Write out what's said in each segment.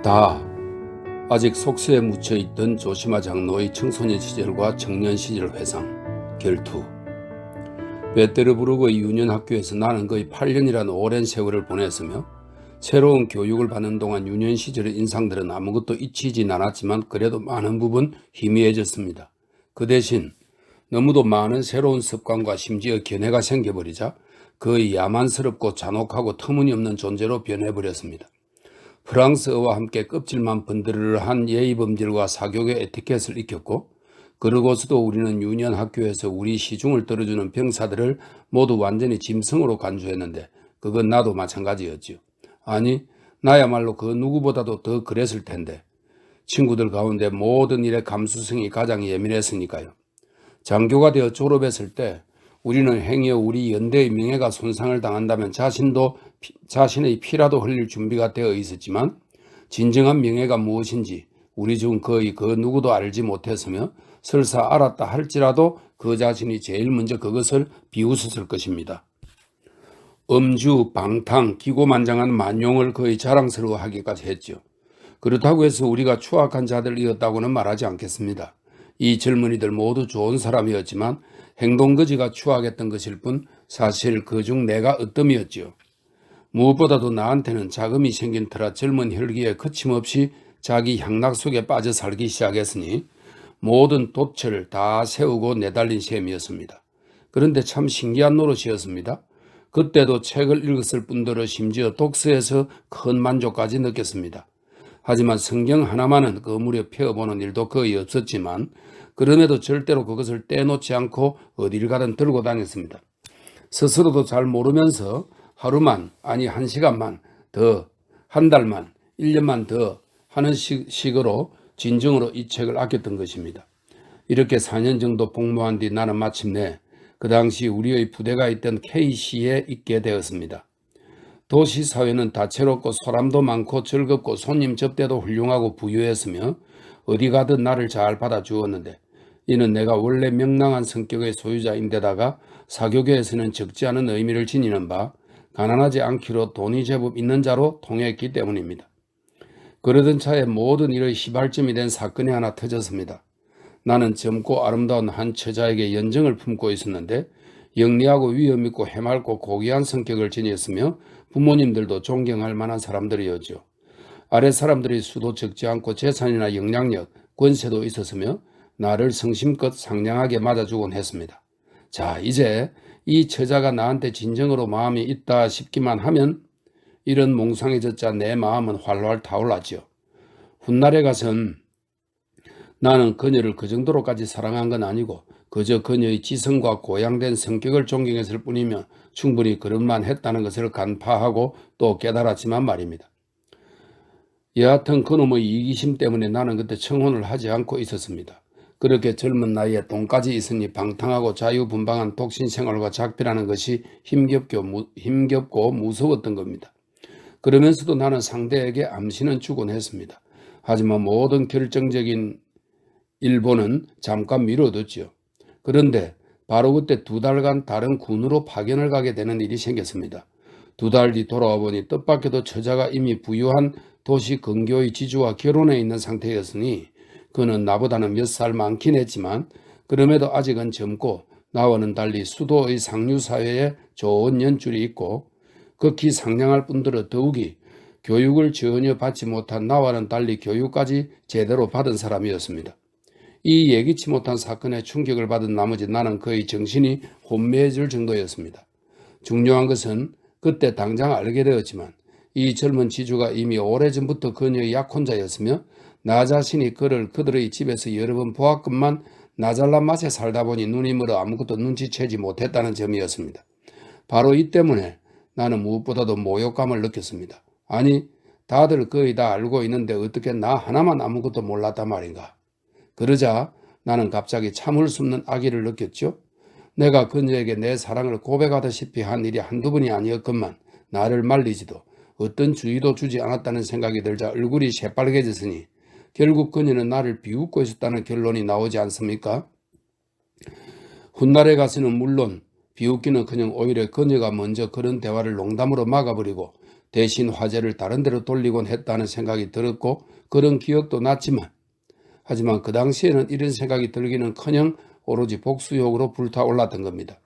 다 아직 속세에 묻혀있던 조시마 장로의 청소년 시절과 청년 시절 회상 결투. 베테르부르크의 유년학교에서 나는 거의 8년이라는 오랜 세월을 보냈으며 새로운 교육을 받는 동안 유년 시절의 인상들은 아무것도 잊히진 않았지만 그래도 많은 부분 희미해졌습니다. 그 대신 너무도 많은 새로운 습관과 심지어 견해가 생겨버리자 거의 야만스럽고 잔혹하고 터무니없는 존재로 변해버렸습니다. 프랑스어와 함께 껍질만 번드르르한 예의범절과 사교계 에티켓을 익혔고, 그러고서도 우리는 유년 학교에서 우리 시중을 떨어주는 병사들을 모두 완전히 짐승으로 간주했는데 그건 나도 마찬가지였지요. 아니, 나야말로 그 누구보다도 더 그랬을 텐데. 친구들 가운데 모든 일에 감수성이 가장 예민했으니까요. 장교가 되어 졸업했을 때 우리는 행여 우리 연대의 명예가 손상을 당한다면 자신의 피라도 흘릴 준비가 되어 있었지만 진정한 명예가 무엇인지 우리 중 거의 그 누구도 알지 못했으며 설사 알았다 할지라도 그 자신이 제일 먼저 그것을 비웃었을 것입니다. 음주, 방탕, 기고만장한 만용을 거의 자랑스러워하기까지 했죠. 그렇다고 해서 우리가 추악한 자들이었다고는 말하지 않겠습니다. 이 젊은이들 모두 좋은 사람이었지만 행동거지가 추악했던 것일 뿐 사실 그중 내가 으뜸이었지요. 무엇보다도 나한테는 자금이 생긴 터라 젊은 혈기에 거침없이 자기 향락 속에 빠져 살기 시작했으니 모든 돛을 다 세우고 내달린 셈이었습니다. 그런데 참 신기한 노릇이었습니다. 그때도 책을 읽었을 뿐더러 심지어 독서에서 큰 만족까지 느꼈습니다. 하지만 성경 하나만은 그 무렵 펴보는 일도 거의 없었지만 그럼에도 절대로 그것을 떼놓지 않고 어딜 가든 들고 다녔습니다. 스스로도 잘 모르면서 하루만, 아니 1시간만 더, 한 달만, 1년만 더 하는 식으로 진정으로 이 책을 아꼈던 것입니다. 이렇게 4년 정도 복무한 뒤 나는 마침내 그 당시 우리의 부대가 있던 K시에 있게 되었습니다. 도시 사회는 다채롭고 사람도 많고 즐겁고 손님 접대도 훌륭하고 부유했으며 어디 가든 나를 잘 받아주었는데 이는 내가 원래 명랑한 성격의 소유자인데다가 사교계에서는 적지 않은 의미를 지니는 바 가난하지 않기로 돈이 제법 있는 자로 통했기 때문입니다. 그러던 차에 모든 일의 시발점이 된 사건이 하나 터졌습니다. 나는 젊고 아름다운 한 처자에게 연정을 품고 있었는데 영리하고 위엄있고 해맑고 고귀한 성격을 지녔으며 부모님들도 존경할 만한 사람들이었죠. 아랫 사람들이 수도 적지 않고 재산이나 영향력, 권세도 있었으며 나를 성심껏 상냥하게 맞아주곤 했습니다. 자, 이제 이 처자가 나한테 진정으로 마음이 있다 싶기만 하면 이런 몽상해졌자 내 마음은 활활 타올랐죠. 훗날에 가선 나는 그녀를 그 정도로까지 사랑한 건 아니고 그저 그녀의 지성과 고양된 성격을 존경했을 뿐이며 충분히 그런만 했다는 것을 간파하고 또 깨달았지만 말입니다. 여하튼 그놈의 이기심 때문에 나는 그때 청혼을 하지 않고 있었습니다. 그렇게 젊은 나이에 돈까지 있으니 방탕하고 자유분방한 독신 생활과 작별하는 것이 힘겹고 무서웠던 겁니다. 그러면서도 나는 상대에게 암시는 주곤 했습니다. 하지만 모든 결정적인 일본은 잠깐 미뤄뒀지요. 그런데 바로 그때 2달간 다른 군으로 파견을 가게 되는 일이 생겼습니다. 2달 뒤 돌아와 보니 뜻밖에도 처자가 이미 부유한 도시 근교의 지주와 결혼해 있는 상태였으니 그는 나보다는 몇 살 많긴 했지만 그럼에도 아직은 젊고 나와는 달리 수도의 상류사회에 좋은 연줄이 있고 극히 상냥할 뿐더러 더욱이 교육을 전혀 받지 못한 나와는 달리 교육까지 제대로 받은 사람이었습니다. 이 예기치 못한 사건에 충격을 받은 나머지 나는 거의 정신이 혼미해질 정도였습니다. 중요한 것은 그때 당장 알게 되었지만 이 젊은 지주가 이미 오래전부터 그녀의 약혼자였으며 나 자신이 그를 그들의 집에서 여러 번 보았건만 나 잘난 맛에 살다 보니 눈이 멀어 아무것도 눈치채지 못했다는 점이었습니다. 바로 이 때문에 나는 무엇보다도 모욕감을 느꼈습니다. 아니, 다들 거의 다 알고 있는데 어떻게 나 하나만 아무것도 몰랐단 말인가. 그러자 나는 갑자기 참을 수 없는 악의를 느꼈죠. 내가 그녀에게 내 사랑을 고백하다시피 한 일이 한두 번이 아니었건만 나를 말리지도 어떤 주의도 주지 않았다는 생각이 들자 얼굴이 새빨개졌으니 결국 그녀는 나를 비웃고 있었다는 결론이 나오지 않습니까? 훗날에 가서는 물론 비웃기는커녕 오히려 그녀가 먼저 그런 대화를 농담으로 막아버리고 대신 화제를 다른 데로 돌리곤 했다는 생각이 들었고 그런 기억도 났지만 하지만 그 당시에는 이런 생각이 들기는커녕 오로지 복수욕으로 불타올랐던 겁니다.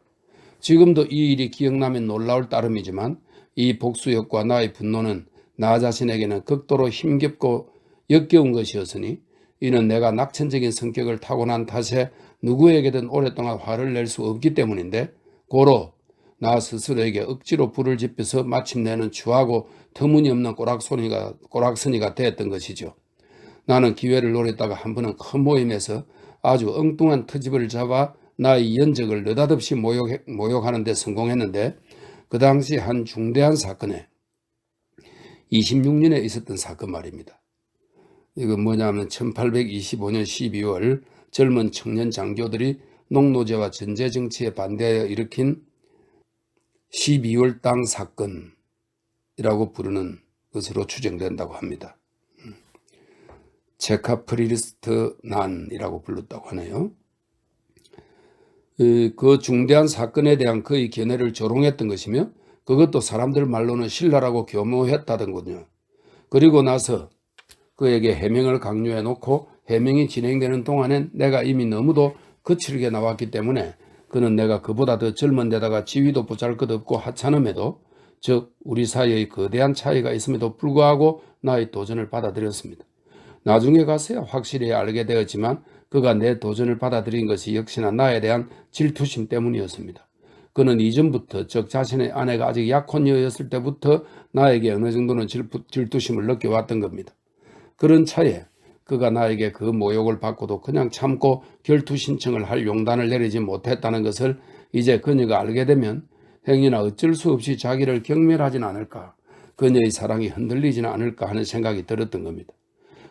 지금도 이 일이 기억나면 놀라울 따름이지만 이 복수욕과 나의 분노는 나 자신에게는 극도로 힘겹고 역겨운 것이었으니 이는 내가 낙천적인 성격을 타고난 탓에 누구에게든 오랫동안 화를 낼 수 없기 때문인데 고로 나 스스로에게 억지로 불을 지펴서 마침내는 추하고 터무니없는 꼬락서니가 되었던 것이죠. 나는 기회를 노렸다가 한 번은 큰 모임에서 아주 엉뚱한 트집을 잡아 나의 연적을 느닷없이 모욕하는 데 성공했는데 그 당시 한 중대한 사건에 26년에 있었던 사건 말입니다. 이건 뭐냐면 1825년 12월 젊은 청년 장교들이 농노제와 전제정치에 반대하여 일으킨 12월 땅 사건이라고 부르는 것으로 추정된다고 합니다. 체카프리스트 난이라고 불렀다고 하네요. 그 중대한 사건에 대한 그의 견해를 조롱했던 것이며 그것도 사람들 말로는 신라라고 교모했다던군요. 그리고 나서 그에게 해명을 강요해 놓고 해명이 진행되는 동안엔 내가 이미 너무도 거칠게 나왔기 때문에 그는 내가 그보다 더 젊은 데다가 지위도 보잘것없고 하찮음에도 즉 우리 사이의 거대한 차이가 있음에도 불구하고 나의 도전을 받아들였습니다. 나중에 가서야 확실히 알게 되었지만 그가 내 도전을 받아들인 것이 역시나 나에 대한 질투심 때문이었습니다. 그는 이전부터 즉 자신의 아내가 아직 약혼녀였을 때부터 나에게 어느 정도는 질투심을 느껴왔던 겁니다. 그런 차에 그가 나에게 그 모욕을 받고도 그냥 참고 결투 신청을 할 용단을 내리지 못했다는 것을 이제 그녀가 알게 되면 행여나 어쩔 수 없이 자기를 경멸하진 않을까, 그녀의 사랑이 흔들리지는 않을까 하는 생각이 들었던 겁니다.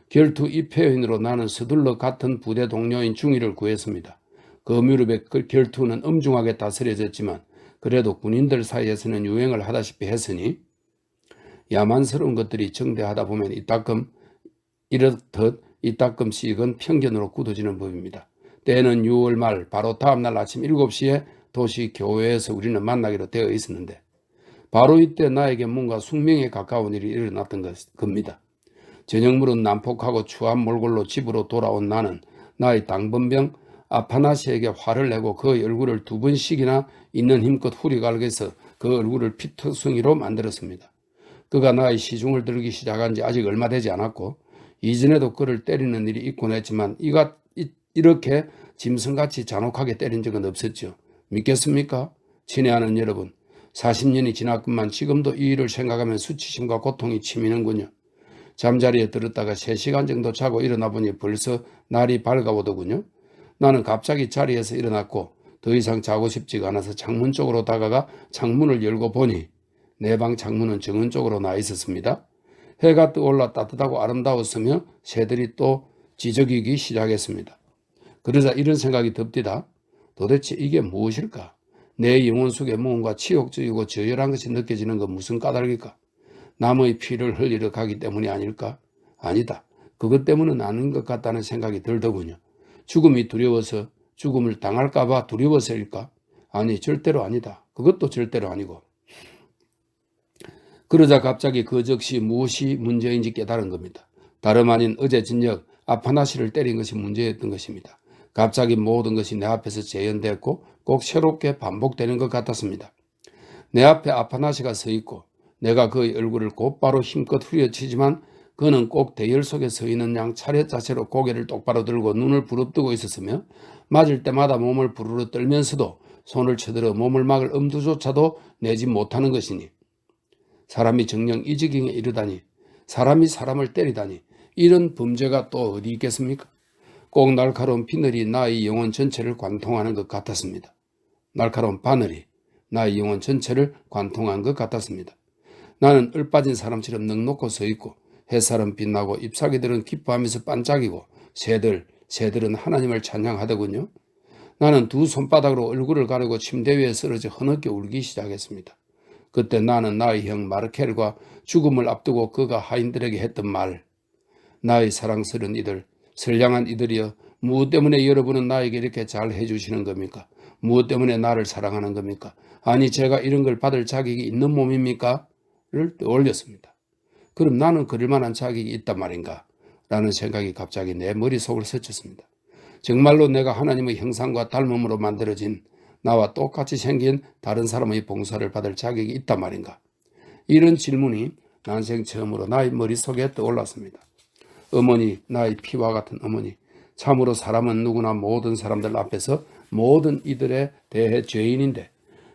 결투 입회인으로 나는 서둘러 같은 부대 동료인 중위를 구했습니다. 그 무렵에 그 결투는 엄중하게 다스려졌지만 그래도 군인들 사이에서는 유행을 하다시피 했으니 야만스러운 것들이 정대하다 보면 이렇듯 이따금씩은 편견으로 굳어지는 법입니다. 때는 6월 말 바로 다음날 아침 7시에 도시 교회에서 우리는 만나기로 되어 있었는데 바로 이때 나에게 뭔가 숙명에 가까운 일이 일어났던 겁니다. 저녁물은 난폭하고 추한 몰골로 집으로 돌아온 나는 나의 당번병 아파나시에게 화를 내고 그의 얼굴을 2번씩이나 있는 힘껏 후리갈겨서 그 얼굴을 피투성이로 만들었습니다. 그가 나의 시중을 들기 시작한 지 아직 얼마 되지 않았고 이전에도 그를 때리는 일이 있곤 했지만 이렇게 짐승같이 잔혹하게 때린 적은 없었죠. 믿겠습니까? 친애하는 여러분, 40년이 지났건만 지금도 이 일을 생각하면 수치심과 고통이 치미는군요. 잠자리에 들었다가 3시간 정도 자고 일어나 보니 벌써 날이 밝아오더군요. 나는 갑자기 자리에서 일어났고 더 이상 자고 싶지가 않아서 창문 쪽으로 다가가 창문을 열고 보니 내 방 창문은 정원 쪽으로 나 있었습니다. 해가 떠올라 따뜻하고 아름다웠으며 새들이 또 지저귀기 시작했습니다. 그러자 이런 생각이 듭디다. 도대체 이게 무엇일까? 내 영혼 속에 무언가 치욕적이고 저열한 것이 느껴지는 건 무슨 까닭일까? 남의 피를 흘리러 가기 때문이 아닐까? 아니다. 그것 때문은 아닌 것 같다는 생각이 들더군요. 죽음이 두려워서 죽음을 당할까 봐 두려워서일까? 아니, 절대로 아니다. 그것도 절대로 아니고. 그러자 갑자기 그 즉시 무엇이 문제인지 깨달은 겁니다. 다름 아닌 어제 저녁 아파나시를 때린 것이 문제였던 것입니다. 갑자기 모든 것이 내 앞에서 재현됐고 꼭 새롭게 반복되는 것 같았습니다. 내 앞에 아파나시가 서 있고 내가 그의 얼굴을 곧바로 힘껏 후려치지만 그는 꼭 대열 속에 서 있는 양 차렷자세로 고개를 똑바로 들고 눈을 부릅뜨고 있었으며 맞을 때마다 몸을 부르르 떨면서도 손을 쳐들어 몸을 막을 엄두조차도 내지 못하는 것이니 사람이 정녕 이 지경에 이르다니, 사람이 사람을 때리다니, 이런 범죄가 또 어디 있겠습니까? 꼭 날카로운 비늘이 나의 영혼 전체를 관통하는 것 같았습니다. 날카로운 바늘이 나의 영혼 전체를 관통한 것 같았습니다. 나는 얼빠진 사람처럼 넉넉히 서 있고 햇살은 빛나고 잎사귀들은 기뻐하면서 반짝이고 새들은 하나님을 찬양하더군요. 나는 2 손바닥으로 얼굴을 가리고 침대 위에 쓰러져 흐느껴 울기 시작했습니다. 그때 나는 나의 형 마르켈과 죽음을 앞두고 그가 하인들에게 했던 말, 나의 사랑스러운 이들, 선량한 이들이여, 무엇 때문에 여러분은 나에게 이렇게 잘 해주시는 겁니까? 무엇 때문에 나를 사랑하는 겁니까? 아니 제가 이런 걸 받을 자격이 있는 몸입니까? 떠올렸습니다. 그럼 나는 그럴 만한 자격이 있단 말인가? 라는 생각이 갑자기 내 머릿속을 스쳤습니다. 정말로 내가 하나님의 형상과 닮음으로 만들어진 나와 똑같이 생긴 다른 사람의 봉사를 받을 자격이 있단 말인가? 이런 질문이 난생 처음으로 나의 머릿속에 떠올랐습니다. 어머니, 나의 피와 같은 어머니, 참으로 사람은 누구나 모든 사람들 앞에서 모든 이들에 대해 죄인인데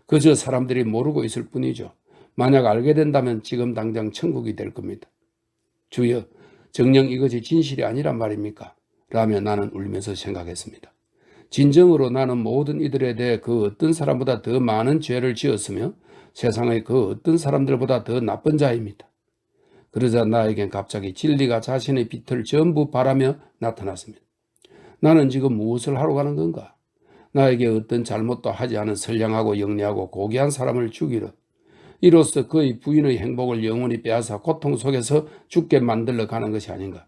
그저 사람들이 모르고 있을 뿐이죠. 만약 알게 된다면 지금 당장 천국이 될 겁니다. 주여, 정녕 이것이 진실이 아니란 말입니까? 라며 나는 울면서 생각했습니다. 진정으로 나는 모든 이들에 대해 그 어떤 사람보다 더 많은 죄를 지었으며 세상의 그 어떤 사람들보다 더 나쁜 자입니다. 그러자 나에겐 갑자기 진리가 자신의 빛을 전부 발하며 나타났습니다. 나는 지금 무엇을 하러 가는 건가? 나에게 어떤 잘못도 하지 않은 선량하고 영리하고 고귀한 사람을 죽이려 이로써 그의 부인의 행복을 영원히 빼앗아 고통 속에서 죽게 만들러 가는 것이 아닌가.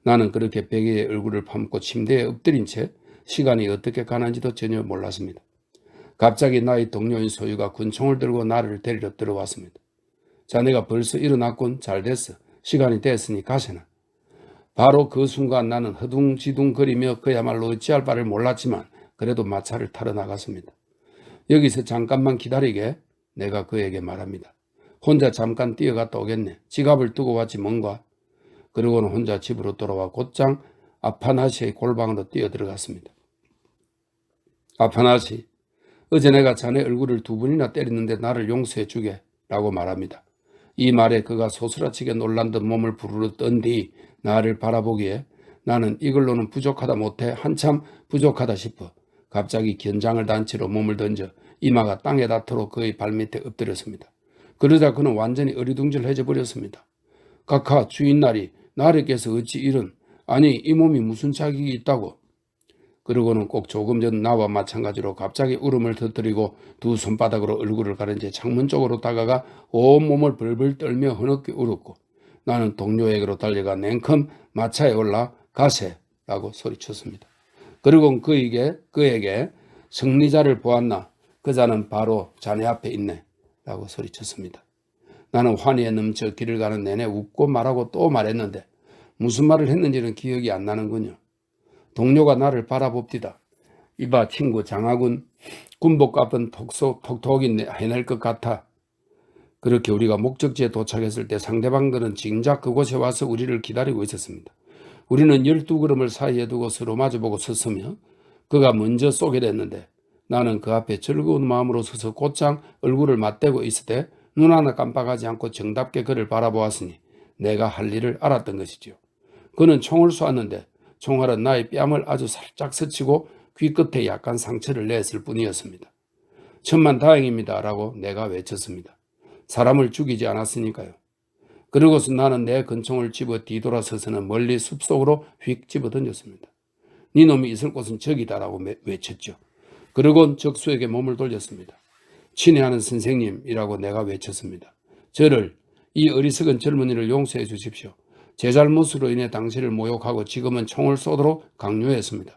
나는 그렇게 베개에 얼굴을 품고 침대에 엎드린 채 시간이 어떻게 가는지도 전혀 몰랐습니다. 갑자기 나의 동료인 소유가 군총을 들고 나를 데리러 들어왔습니다. 자네가 벌써 일어났군. 잘 됐어. 시간이 됐으니 가세나. 바로 그 순간 나는 허둥지둥거리며 그야말로 어찌할 바를 몰랐지만 그래도 마차를 타러 나갔습니다. 여기서 잠깐만 기다리게 내가 그에게 말합니다. 혼자 잠깐 뛰어갔다 오겠네. 지갑을 두고 왔지 뭔가. 그러고는 혼자 집으로 돌아와 곧장 아파나시의 골방으로 뛰어들어갔습니다. 아파나시, 어제 내가 자네 얼굴을 2번이나 때렸는데 나를 용서해 주게 라고 말합니다. 이 말에 그가 소스라치게 놀란 듯 몸을 부르르 떤 뒤 나를 바라보기에 나는 이걸로는 부족하다 못해 한참 부족하다 싶어 갑자기 견장을 단 채로 몸을 던져 이마가 땅에 닿도록 그의 발밑에 엎드렸습니다. 그러자 그는 완전히 어리둥절해져 버렸습니다. 각하 주인날이 나르께서 어찌 이런, 아니 이 몸이 무슨 자격이 있다고. 그러고는 꼭 조금 전 나와 마찬가지로 갑자기 울음을 터뜨리고 두 손바닥으로 얼굴을 가린 채 창문 쪽으로 다가가 온몸을 벌벌 떨며 흐느끼 울었고 나는 동료에게로 달려가 냉큼 마차에 올라 가세라고 소리쳤습니다. 그리고 그에게 승리자를 보았나? 그 자는 바로 자네 앞에 있네 라고 소리쳤습니다. 나는 환희에 넘쳐 길을 가는 내내 웃고 말하고 또 말했는데 무슨 말을 했는지는 기억이 안 나는군요. 동료가 나를 바라봅디다. 이봐 친구 장하군, 군복값은 톡톡히 해낼 것 같아. 그렇게 우리가 목적지에 도착했을 때 상대방들은 진작 그곳에 와서 우리를 기다리고 있었습니다. 우리는 12걸음을 사이에 두고 서로 마주보고 섰으며 그가 먼저 쏘게 됐는데 나는 그 앞에 즐거운 마음으로 서서 곧장 얼굴을 맞대고 있을 때 눈 하나 깜빡하지 않고 정답게 그를 바라보았으니 내가 할 일을 알았던 것이지요. 그는 총을 쏘았는데 총알은 나의 뺨을 아주 살짝 스치고 귀끝에 약간 상처를 냈을 뿐이었습니다. 천만다행입니다 라고 내가 외쳤습니다. 사람을 죽이지 않았으니까요. 그러고서 나는 내 권총을 집어 뒤돌아서서는 멀리 숲속으로 휙 집어 던졌습니다. 네 놈이 있을 곳은 저기다라고 외쳤죠. 그러곤 적수에게 몸을 돌렸습니다. 친애하는 선생님이라고 내가 외쳤습니다. 저를, 이 어리석은 젊은이를 용서해 주십시오. 제 잘못으로 인해 당신을 모욕하고 지금은 총을 쏘도록 강요했습니다.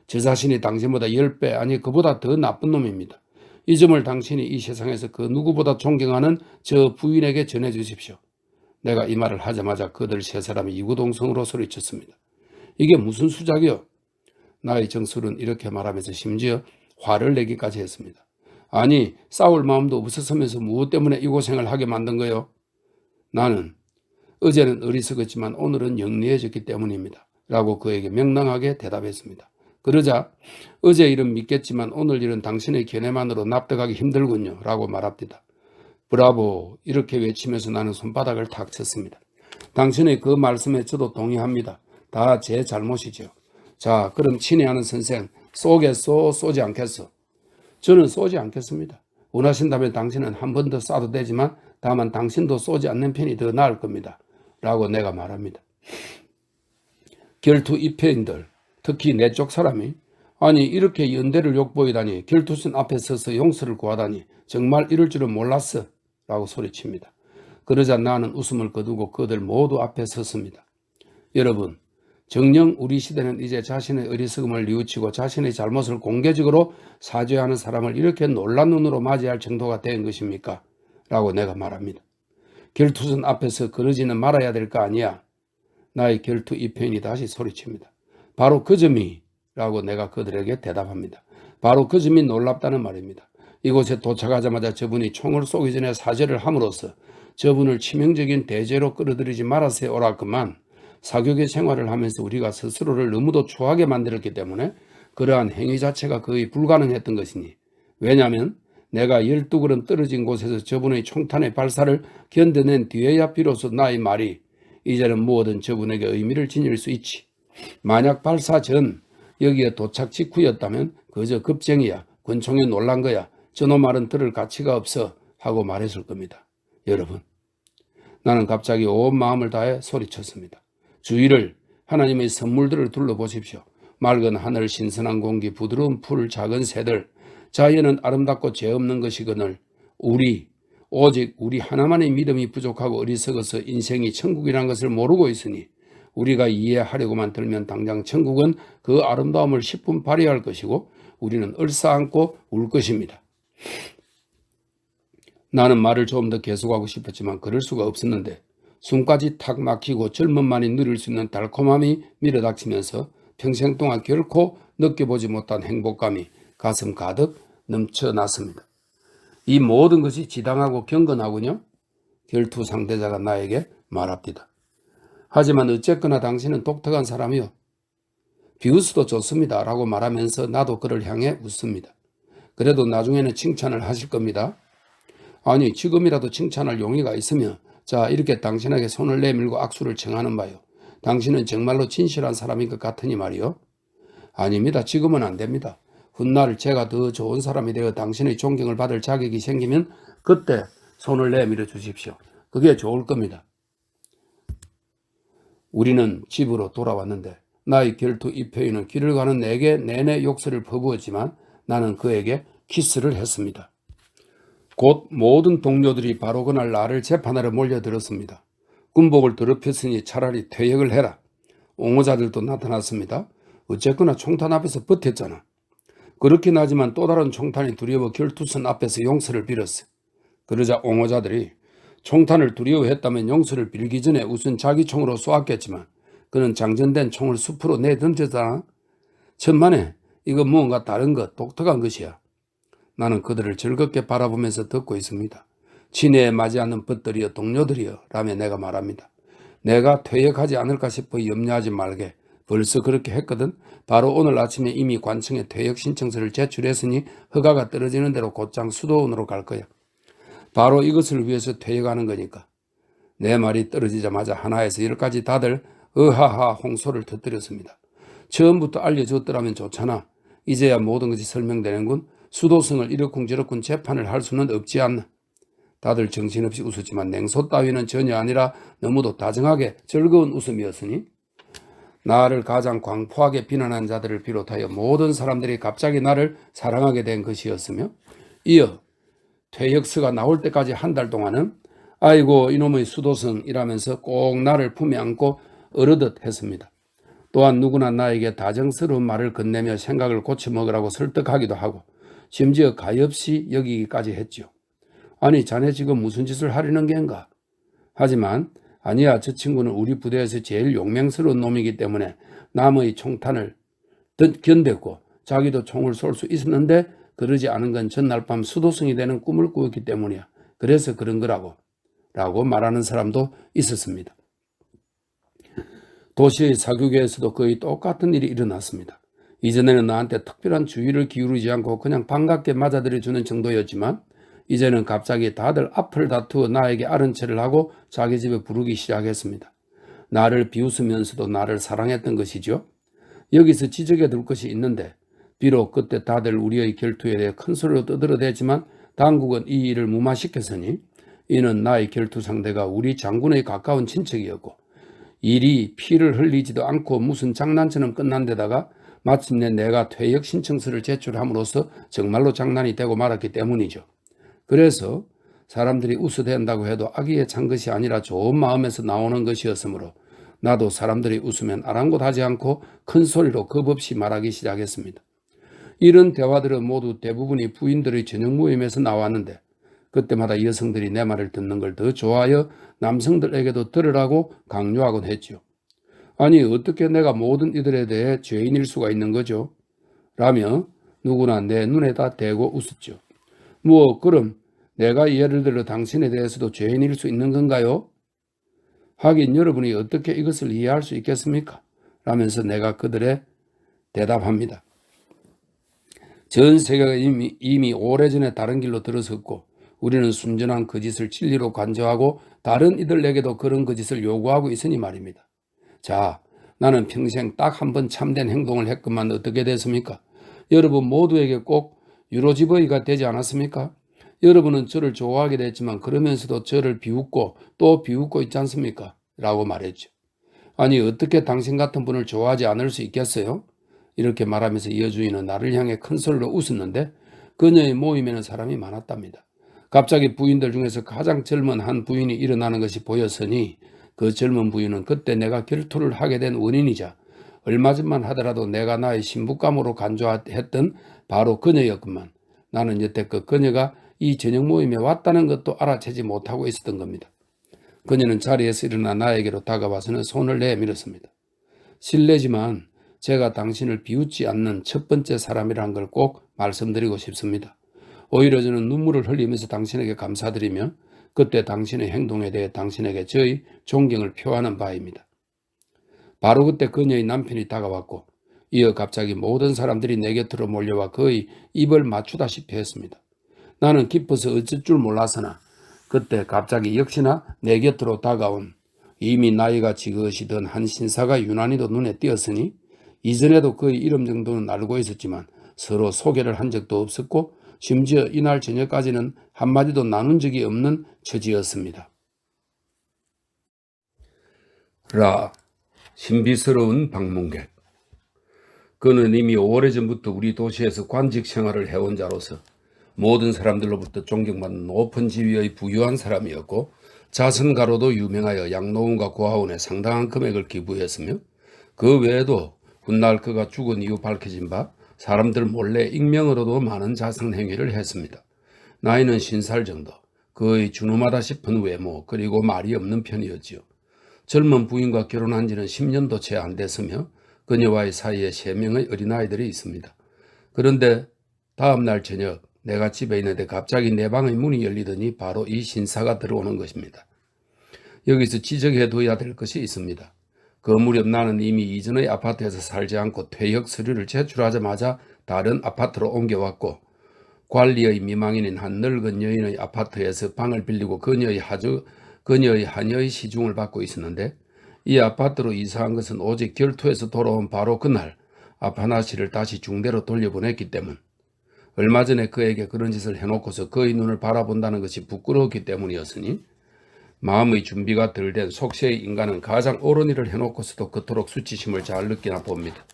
저 자신이 당신보다 10배 아니 그보다 더 나쁜 놈입니다. 이 점을 당신이 이 세상에서 그 누구보다 존경하는 저 부인에게 전해주십시오. 내가 이 말을 하자마자 그들 세 사람이 이구동성으로 소리쳤습니다. 이게 무슨 수작이요? 나의 정술은 이렇게 말하면서 심지어 화를 내기까지 했습니다. 아니 싸울 마음도 없었으면서 무엇 때문에 이 고생을 하게 만든 거요? 나는 어제는 어리석었지만 오늘은 영리해졌기 때문입니다. 라고 그에게 명랑하게 대답했습니다. 그러자 어제 일은 믿겠지만 오늘 일은 당신의 견해만으로 납득하기 힘들군요. 라고 말합니다. 브라보 이렇게 외치면서 나는 손바닥을 탁 쳤습니다. 당신의 그 말씀에 저도 동의합니다. 다 제 잘못이죠. 자 그럼 친애하는 선생 쏘겠소 쏘지 않겠소? 저는 쏘지 않겠습니다. 원하신다면 당신은 한 번 더 쏴도 되지만 다만 당신도 쏘지 않는 편이 더 나을 겁니다. 라고 내가 말합니다. 결투 입회인들 특히 내 쪽 사람이 아니 이렇게 연대를 욕보이다니 결투선 앞에 서서 용서를 구하다니 정말 이럴 줄은 몰랐어 라고 소리칩니다. 그러자 나는 웃음을 거두고 그들 모두 앞에 섰습니다. 여러분 정녕 우리 시대는 이제 자신의 어리석음을 뉘우치고 자신의 잘못을 공개적으로 사죄하는 사람을 이렇게 놀란 눈으로 맞이할 정도가 된 것입니까? 라고 내가 말합니다. 결투선 앞에서 그러지는 말아야 될 거 아니야. 나의 결투 입회인이 다시 소리칩니다. 바로 그 점이 라고 내가 그들에게 대답합니다. 바로 그 점이 놀랍다는 말입니다. 이곳에 도착하자마자 저분이 총을 쏘기 전에 사죄를 함으로써 저분을 치명적인 대죄로 끌어들이지 말았어야 옳았구만. 사교계 생활을 하면서 우리가 스스로를 너무도 추하게 만들었기 때문에 그러한 행위 자체가 거의 불가능했던 것이니, 왜냐하면 내가 12걸음 떨어진 곳에서 저분의 총탄의 발사를 견뎌낸 뒤에야 비로소 나의 말이 이제는 뭐든 저분에게 의미를 지닐 수 있지. 만약 발사 전 여기에 도착 직후였다면 그저 급쟁이야, 권총에 놀란 거야, 저놈 말은 들을 가치가 없어 하고 말했을 겁니다. 여러분, 나는 갑자기 온 마음을 다해 소리쳤습니다. 주위를, 하나님의 선물들을 둘러보십시오. 맑은 하늘, 신선한 공기, 부드러운 풀, 작은 새들. 자연은 아름답고 죄 없는 것이거늘 오직 우리 하나만의 믿음이 부족하고 어리석어서 인생이 천국이라는 것을 모르고 있으니, 우리가 이해하려고만 들면 당장 천국은 그 아름다움을 10분 발휘할 것이고 우리는 얼싸안고 울 것입니다. 나는 말을 좀 더 계속하고 싶었지만 그럴 수가 없었는데, 숨까지 탁 막히고 젊음만이 누릴 수 있는 달콤함이 밀어닥치면서 평생 동안 결코 느껴보지 못한 행복감이 가슴 가득 넘쳐났습니다. 이 모든 것이 지당하고 경건하군요. 결투 상대자가 나에게 말합니다. 하지만 어쨌거나 당신은 독특한 사람이요. 비웃어도 좋습니다 라고 말하면서 나도 그를 향해 웃습니다. 그래도 나중에는 칭찬을 하실 겁니다. 아니, 지금이라도 칭찬할 용의가 있으면 자, 이렇게 당신에게 손을 내밀고 악수를 청하는 바요. 당신은 정말로 진실한 사람인 것 같으니 말이요. 아닙니다. 지금은 안 됩니다. 훗날 제가 더 좋은 사람이 되어 당신의 존경을 받을 자격이 생기면 그때 손을 내밀어 주십시오. 그게 좋을 겁니다. 우리는 집으로 돌아왔는데 나의 결투 입회인은 길을 가는 내게 내내 욕설을 퍼부었지만 나는 그에게 키스를 했습니다. 곧 모든 동료들이 바로 그날 나를 재판하러 몰려들었습니다. 군복을 더럽혔으니 차라리 퇴역을 해라. 옹호자들도 나타났습니다. 어쨌거나 총탄 앞에서 버텼잖아. 그렇긴 하지만 또 다른 총탄이 두려워 결투선 앞에서 용서를 빌었어. 그러자 옹호자들이 총탄을 두려워했다면 용서를 빌기 전에 우선 자기 총으로 쏘았겠지만 그는 장전된 총을 숲으로 내던졌잖아. 천만에 이건 무언가 다른 것, 독특한 것이야. 나는 그들을 즐겁게 바라보면서 듣고 있습니다. 친애에 맞지 않는 벗들이여 동료들이여 라며 내가 말합니다. 내가 퇴역하지 않을까 싶어 염려하지 말게. 벌써 그렇게 했거든. 바로 오늘 아침에 이미 관청에 퇴역 신청서를 제출했으니 허가가 떨어지는 대로 곧장 수도원으로 갈 거야. 바로 이것을 위해서 퇴역하는 거니까. 내 말이 떨어지자마자 하나에서 열까지 다들 으하하 홍소를 터뜨렸습니다. 처음부터 알려줬더라면 좋잖아. 이제야 모든 것이 설명되는군. 수도승을 이러쿵저러쿵 재판을 할 수는 없지 않나. 다들 정신없이 웃었지만 냉소 따위는 전혀 아니라 너무도 다정하게 즐거운 웃음이었으니 나를 가장 광포하게 비난한 자들을 비롯하여 모든 사람들이 갑자기 나를 사랑하게 된 것이었으며, 이어 퇴역서가 나올 때까지 한 달 동안은 아이고 이놈의 수도승이라면서 꼭 나를 품에 안고 어르듯 했습니다. 또한 누구나 나에게 다정스러운 말을 건네며 생각을 고쳐먹으라고 설득하기도 하고 심지어 가엾이 여기기까지 했죠. 아니, 자네 지금 무슨 짓을 하려는 겐가? 하지만 아니야, 저 친구는 우리 부대에서 제일 용맹스러운 놈이기 때문에 남의 총탄을 견뎠고 자기도 총을 쏠 수 있었는데 그러지 않은 건 전날 밤 수도승이 되는 꿈을 꾸었기 때문이야. 그래서 그런 거라고 라고 말하는 사람도 있었습니다. 도시의 사교계에서도 거의 똑같은 일이 일어났습니다. 이전에는 나한테 특별한 주의를 기울이지 않고 그냥 반갑게 맞아들여주는 정도였지만 이제는 갑자기 다들 앞을 다투어 나에게 아른 체를 하고 자기 집에 부르기 시작했습니다. 나를 비웃으면서도 나를 사랑했던 것이죠. 여기서 지적해 둘 것이 있는데 비록 그때 다들 우리의 결투에 대해 큰 소리로 떠들어대지만 당국은 이 일을 무마시켰으니 이는 나의 결투 상대가 우리 장군의 가까운 친척이었고 일이 피를 흘리지도 않고 무슨 장난처럼 끝난 데다가 마침내 내가 퇴역 신청서를 제출함으로써 정말로 장난이 되고 말았기 때문이죠. 그래서 사람들이 웃어댄다고 해도 악의에 찬 것이 아니라 좋은 마음에서 나오는 것이었으므로 나도 사람들이 웃으면 아랑곳하지 않고 큰 소리로 겁없이 말하기 시작했습니다. 이런 대화들은 모두 대부분이 부인들의 저녁 모임에서 나왔는데 그때마다 여성들이 내 말을 듣는 걸 더 좋아하여 남성들에게도 들으라고 강요하곤 했지요. 아니 어떻게 내가 모든 이들에 대해 죄인일 수가 있는 거죠? 라며 누구나 내 눈에다 대고 웃었죠. 뭐 그럼 내가 예를 들어 당신에 대해서도 죄인일 수 있는 건가요? 하긴 여러분이 어떻게 이것을 이해할 수 있겠습니까? 라면서 내가 그들의 대답합니다. 전 세계가 이미 오래전에 다른 길로 들어섰고 우리는 순전한 거짓을 진리로 간주하고 다른 이들에게도 그런 거짓을 요구하고 있으니 말입니다. 자, 나는 평생 딱 한 번 참된 행동을 했건만 어떻게 됐습니까? 여러분 모두에게 꼭 유로지버이가 되지 않았습니까? 여러분은 저를 좋아하게 됐지만 그러면서도 저를 비웃고 또 비웃고 있지 않습니까? 라고 말했죠. 아니 어떻게 당신 같은 분을 좋아하지 않을 수 있겠어요? 이렇게 말하면서 여주인은 나를 향해 큰 소리로 웃었는데 그녀의 모임에는 사람이 많았답니다. 갑자기 부인들 중에서 가장 젊은 한 부인이 일어나는 것이 보였으니 그 젊은 부인은 그때 내가 결투를 하게 된 원인이자 얼마 전만 하더라도 내가 나의 신부감으로 간주했던 바로 그녀였구만. 나는 여태껏 그녀가 이 저녁 모임에 왔다는 것도 알아채지 못하고 있었던 겁니다. 그녀는 자리에서 일어나 나에게로 다가와서는 손을 내밀었습니다. 실례지만 제가 당신을 비웃지 않는 첫 번째 사람이라는 걸 꼭 말씀드리고 싶습니다. 오히려 저는 눈물을 흘리면서 당신에게 감사드리며 그때 당신의 행동에 대해 당신에게 저의 존경을 표하는 바입니다. 바로 그때 그녀의 남편이 다가왔고 이어 갑자기 모든 사람들이 내 곁으로 몰려와 거의 입을 맞추다시피 했습니다. 나는 기뻐서 어쩔 줄 몰랐으나 그때 갑자기 역시나 내 곁으로 다가온 이미 나이가 지긋이던 한 신사가 유난히도 눈에 띄었으니 이전에도 그의 이름 정도는 알고 있었지만 서로 소개를 한 적도 없었고 심지어 이날 저녁까지는 한마디도 나눈 적이 없는 처지였습니다. 라, 신비스러운 방문객. 그는 이미 오래전부터 우리 도시에서 관직 생활을 해온 자로서 모든 사람들로부터 존경받는 높은 지위의 부유한 사람이었고 자선가로도 유명하여 양로원과 고아원에 상당한 금액을 기부했으며 그 외에도 훗날 그가 죽은 이후 밝혀진 바 사람들 몰래 익명으로도 많은 자선 행위를 했습니다. 나이는 50살 정도, 그의 준엄하다 싶은 외모 그리고 말이 없는 편이었지요. 젊은 부인과 결혼한 지는 10년도 채 안 됐으며 그녀와의 사이에 3명의 어린아이들이 있습니다. 그런데 다음날 저녁 내가 집에 있는데 갑자기 내 방의 문이 열리더니 바로 이 신사가 들어오는 것입니다. 여기서 지적해둬야 될 것이 있습니다. 그 무렵 나는 이미 이전의 아파트에서 살지 않고 퇴역 서류를 제출하자마자 다른 아파트로 옮겨왔고 관리의 미망인인 한 늙은 여인의 아파트에서 방을 빌리고 그녀의 하녀의 시중을 받고 있었는데 이 아파트로 이사한 것은 오직 결투에서 돌아온 바로 그날 아파나 씨를 다시 중대로 돌려보냈기 때문, 얼마 전에 그에게 그런 짓을 해놓고서 그의 눈을 바라본다는 것이 부끄러웠기 때문이었으니 마음의 준비가 덜 된 속세의 인간은 가장 옳은 일을 해놓고서도 그토록 수치심을 잘 느끼나 봅니다.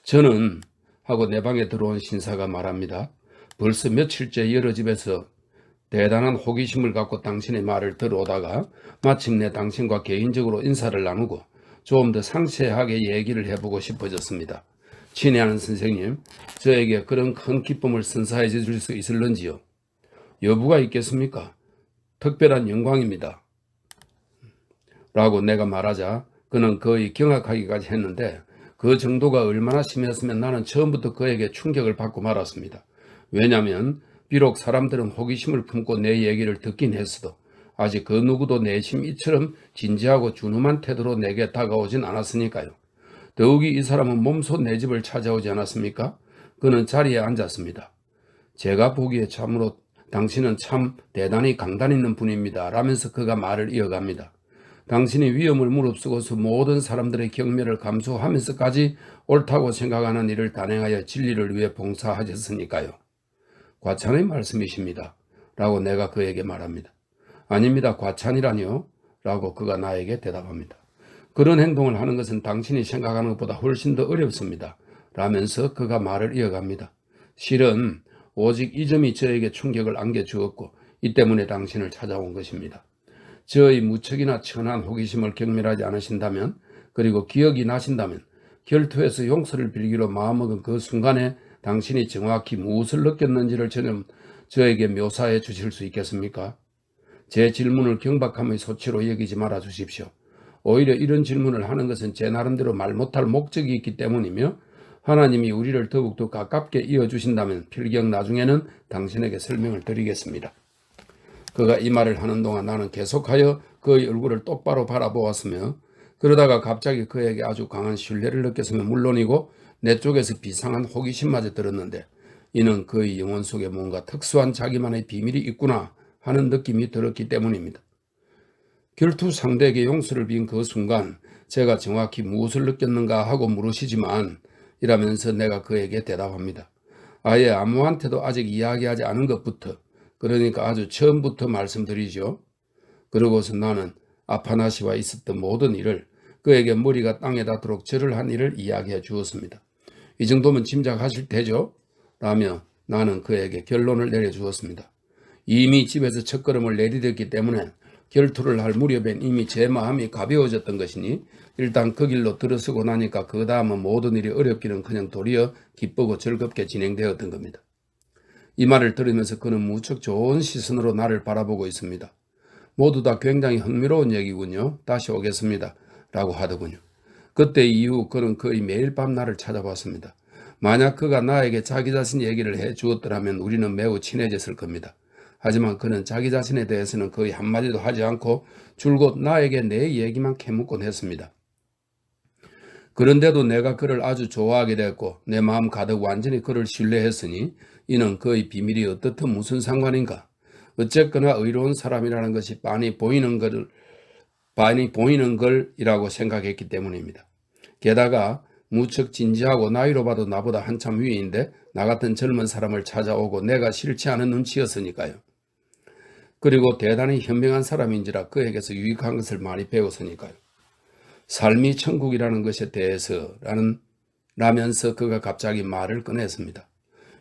저는 하고 내 방에 들어온 신사가 말합니다. 벌써 며칠째 여러 집에서 대단한 호기심을 갖고 당신의 말을 들어오다가 마침내 당신과 개인적으로 인사를 나누고 좀 더 상세하게 얘기를 해보고 싶어졌습니다. 친애하는 선생님, 저에게 그런 큰 기쁨을 선사해 줄 수 있을런지요? 여부가 있겠습니까? 특별한 영광입니다. 라고 내가 말하자 그는 거의 경악하기까지 했는데 그 정도가 얼마나 심했으면 나는 처음부터 그에게 충격을 받고 말았습니다. 왜냐하면 비록 사람들은 호기심을 품고 내 얘기를 듣긴 했어도 아직 그 누구도 내심 이처럼 진지하고 준엄한 태도로 내게 다가오진 않았으니까요. 더욱이 이 사람은 몸소 내 집을 찾아오지 않았습니까? 그는 자리에 앉았습니다. 제가 보기에 참으로 당신은 참 대단히 강단 있는 분입니다. 라면서 그가 말을 이어갑니다. 당신이 위험을 무릅쓰고서 모든 사람들의 경멸을 감수하면서까지 옳다고 생각하는 일을 단행하여 진리를 위해 봉사하셨으니까요. 과찬의 말씀이십니다. 라고 내가 그에게 말합니다. 아닙니다. 과찬이라니요? 라고 그가 나에게 대답합니다. 그런 행동을 하는 것은 당신이 생각하는 것보다 훨씬 더 어렵습니다. 라면서 그가 말을 이어갑니다. 실은 오직 이 점이 저에게 충격을 안겨주었고 이 때문에 당신을 찾아온 것입니다. 저의 무척이나 천한 호기심을 경멸하지 않으신다면 그리고 기억이 나신다면 결투에서 용서를 빌기로 마음먹은 그 순간에 당신이 정확히 무엇을 느꼈는지를 저에게 묘사해 주실 수 있겠습니까? 제 질문을 경박함의 소치로 여기지 말아 주십시오. 오히려 이런 질문을 하는 것은 제 나름대로 말 못할 목적이 있기 때문이며 하나님이 우리를 더욱더 가깝게 이어주신다면 필경 나중에는 당신에게 설명을 드리겠습니다. 그가 이 말을 하는 동안 나는 계속하여 그의 얼굴을 똑바로 바라보았으며 그러다가 갑자기 그에게 아주 강한 신뢰를 느꼈으면 물론이고 내 쪽에서 비상한 호기심마저 들었는데 이는 그의 영혼 속에 뭔가 특수한 자기만의 비밀이 있구나 하는 느낌이 들었기 때문입니다. 결투 상대에게 용서를 빈 그 순간 제가 정확히 무엇을 느꼈는가 하고 물으시지만 이라면서 내가 그에게 대답합니다. 아예 아무한테도 아직 이야기하지 않은 것부터 그러니까 아주 처음부터 말씀드리죠. 그러고서 나는 아파나시와 있었던 모든 일을 그에게 머리가 땅에 닿도록 절을 한 일을 이야기해 주었습니다. 이 정도면 짐작하실 테죠? 라며 나는 그에게 결론을 내려주었습니다. 이미 집에서 첫걸음을 내디뎠기 때문에 결투를 할 무렵엔 이미 제 마음이 가벼워졌던 것이니 일단 그 길로 들어서고 나니까 그 다음은 모든 일이 어렵기는 그냥 도리어 기쁘고 즐겁게 진행되었던 겁니다. 이 말을 들으면서 그는 무척 좋은 시선으로 나를 바라보고 있습니다. 모두 다 굉장히 흥미로운 얘기군요. 다시 오겠습니다. 라고 하더군요. 그때 이후 그는 거의 매일 밤 나를 찾아봤습니다. 만약 그가 나에게 자기 자신 얘기를 해 주었더라면 우리는 매우 친해졌을 겁니다. 하지만 그는 자기 자신에 대해서는 거의 한마디도 하지 않고 줄곧 나에게 내 얘기만 캐묻곤 했습니다. 그런데도 내가 그를 아주 좋아하게 됐고 내 마음 가득 완전히 그를 신뢰했으니 이는 그의 비밀이 어떻든 무슨 상관인가. 어쨌거나 의로운 사람이라는 것이 빤히 보이는 걸이라고 생각했기 때문입니다. 게다가 무척 진지하고 나이로 봐도 나보다 한참 위인데 나 같은 젊은 사람을 찾아오고 내가 싫지 않은 눈치였으니까요. 그리고 대단히 현명한 사람인지라 그에게서 유익한 것을 많이 배웠으니까요. 삶이 천국이라는 것에 대해서 라면서 그가 갑자기 말을 꺼냈습니다.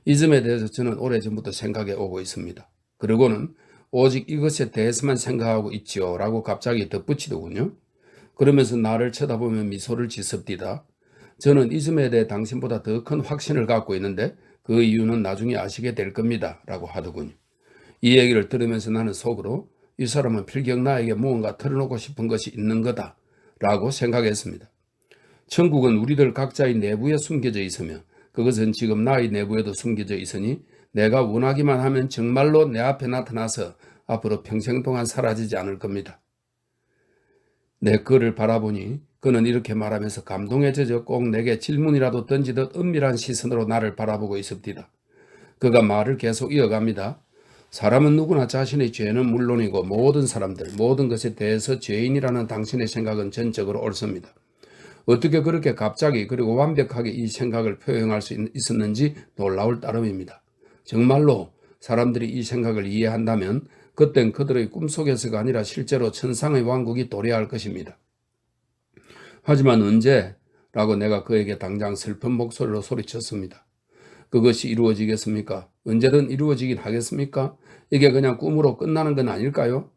이 점에 대해서 저는 오래전부터 생각해 오고 있습니다. 그리고는 오직 이것에 대해서만 생각하고 있지요 라고 갑자기 덧붙이더군요. 그러면서 나를 쳐다보며 미소를 지습디다. 저는 이 점에 대해 당신보다 더 큰 확신을 갖고 있는데 그 이유는 나중에 아시게 될 겁니다 라고 하더군요. 이 얘기를 들으면서 나는 속으로 이 사람은 필경 나에게 무언가 털어놓고 싶은 것이 있는 거다 라고 생각했습니다. 천국은 우리들 각자의 내부에 숨겨져 있으며 그것은 지금 나의 내부에도 숨겨져 있으니 내가 원하기만 하면 정말로 내 앞에 나타나서 앞으로 평생 동안 사라지지 않을 겁니다. 내 그를 바라보니 그는 이렇게 말하면서 감동에 젖어 꼭 내게 질문이라도 던지듯 은밀한 시선으로 나를 바라보고 있습니다. 그가 말을 계속 이어갑니다. 사람은 누구나 자신의 죄는 물론이고 모든 사람들, 모든 것에 대해서 죄인이라는 당신의 생각은 전적으로 옳습니다. 어떻게 그렇게 갑자기 그리고 완벽하게 이 생각을 표현할 수 있었는지 놀라울 따름입니다. 정말로 사람들이 이 생각을 이해한다면 그땐 그들의 꿈속에서가 아니라 실제로 천상의 왕국이 도래할 것입니다. 하지만 언제? 라고 내가 그에게 당장 슬픈 목소리로 소리쳤습니다. 그것이 이루어지겠습니까? 언제든 이루어지긴 하겠습니까? 이게 그냥 꿈으로 끝나는 건 아닐까요?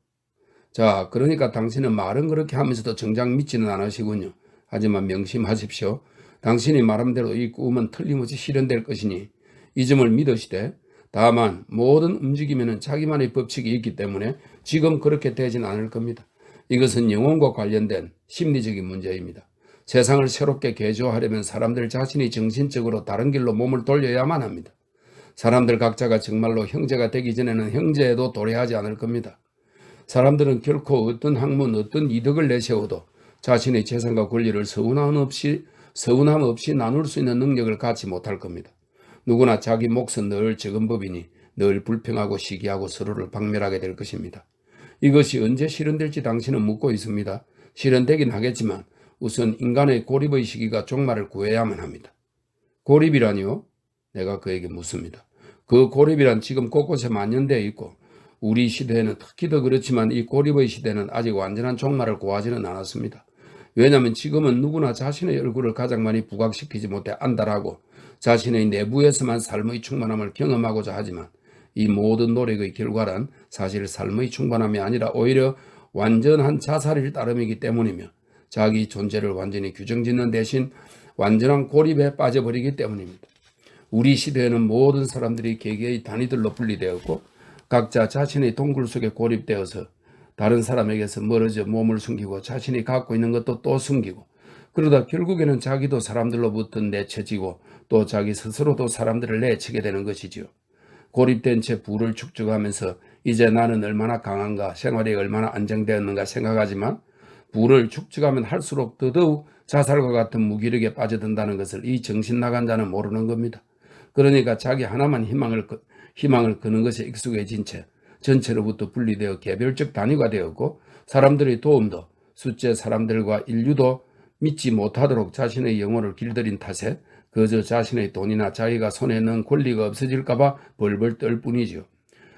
자, 그러니까 당신은 말은 그렇게 하면서도 정작 믿지는 않으시군요. 하지만 명심하십시오. 당신이 말한 대로 이 꿈은 틀림없이 실현될 것이니 이 점을 믿으시되 다만 모든 움직임에는 자기만의 법칙이 있기 때문에 지금 그렇게 되진 않을 겁니다. 이것은 영혼과 관련된 심리적인 문제입니다. 세상을 새롭게 개조하려면 사람들 자신이 정신적으로 다른 길로 몸을 돌려야만 합니다. 사람들 각자가 정말로 형제가 되기 전에는 형제에도 도래하지 않을 겁니다. 사람들은 결코 어떤 학문, 어떤 이득을 내세워도 자신의 재산과 권리를 서운함 없이 나눌 수 있는 능력을 갖지 못할 겁니다. 누구나 자기 몫은 늘 적은 법이니 늘 불평하고 시기하고 서로를 박멸하게 될 것입니다. 이것이 언제 실현될지 당신은 묻고 있습니다. 실현되긴 하겠지만 우선 인간의 고립의 시기가 종말을 구해야만 합니다. 고립이라니요? 내가 그에게 묻습니다. 그 고립이란 지금 곳곳에 만연되어 있고 우리 시대에는 특히 더 그렇지만 이 고립의 시대는 아직 완전한 종말을 구하지는 않았습니다. 왜냐하면 지금은 누구나 자신의 얼굴을 가장 많이 부각시키지 못해 안달하고 자신의 내부에서만 삶의 충만함을 경험하고자 하지만 이 모든 노력의 결과란 사실 삶의 충만함이 아니라 오히려 완전한 자살일 따름이기 때문이며 자기 존재를 완전히 규정짓는 대신 완전한 고립에 빠져버리기 때문입니다. 우리 시대에는 모든 사람들이 개개의 단위들로 분리되었고 각자 자신의 동굴 속에 고립되어서 다른 사람에게서 멀어져 몸을 숨기고 자신이 갖고 있는 것도 또 숨기고 그러다 결국에는 자기도 사람들로부터 내쳐지고 또 자기 스스로도 사람들을 내치게 되는 것이지요. 고립된 채 부를 축적하면서 이제 나는 얼마나 강한가, 생활이 얼마나 안정되었는가 생각하지만 부를 축적하면 할수록 더더욱 자살과 같은 무기력에 빠져든다는 것을 이 정신 나간 자는 모르는 겁니다. 그러니까 자기 하나만 희망을 거는 것에 익숙해진 채 전체로부터 분리되어 개별적 단위가 되었고 사람들의 도움도 숫자 사람들과 인류도 믿지 못하도록 자신의 영혼을 길들인 탓에 그저 자신의 돈이나 자기가 손에 넣은 권리가 없어질까봐 벌벌 떨 뿐이지요.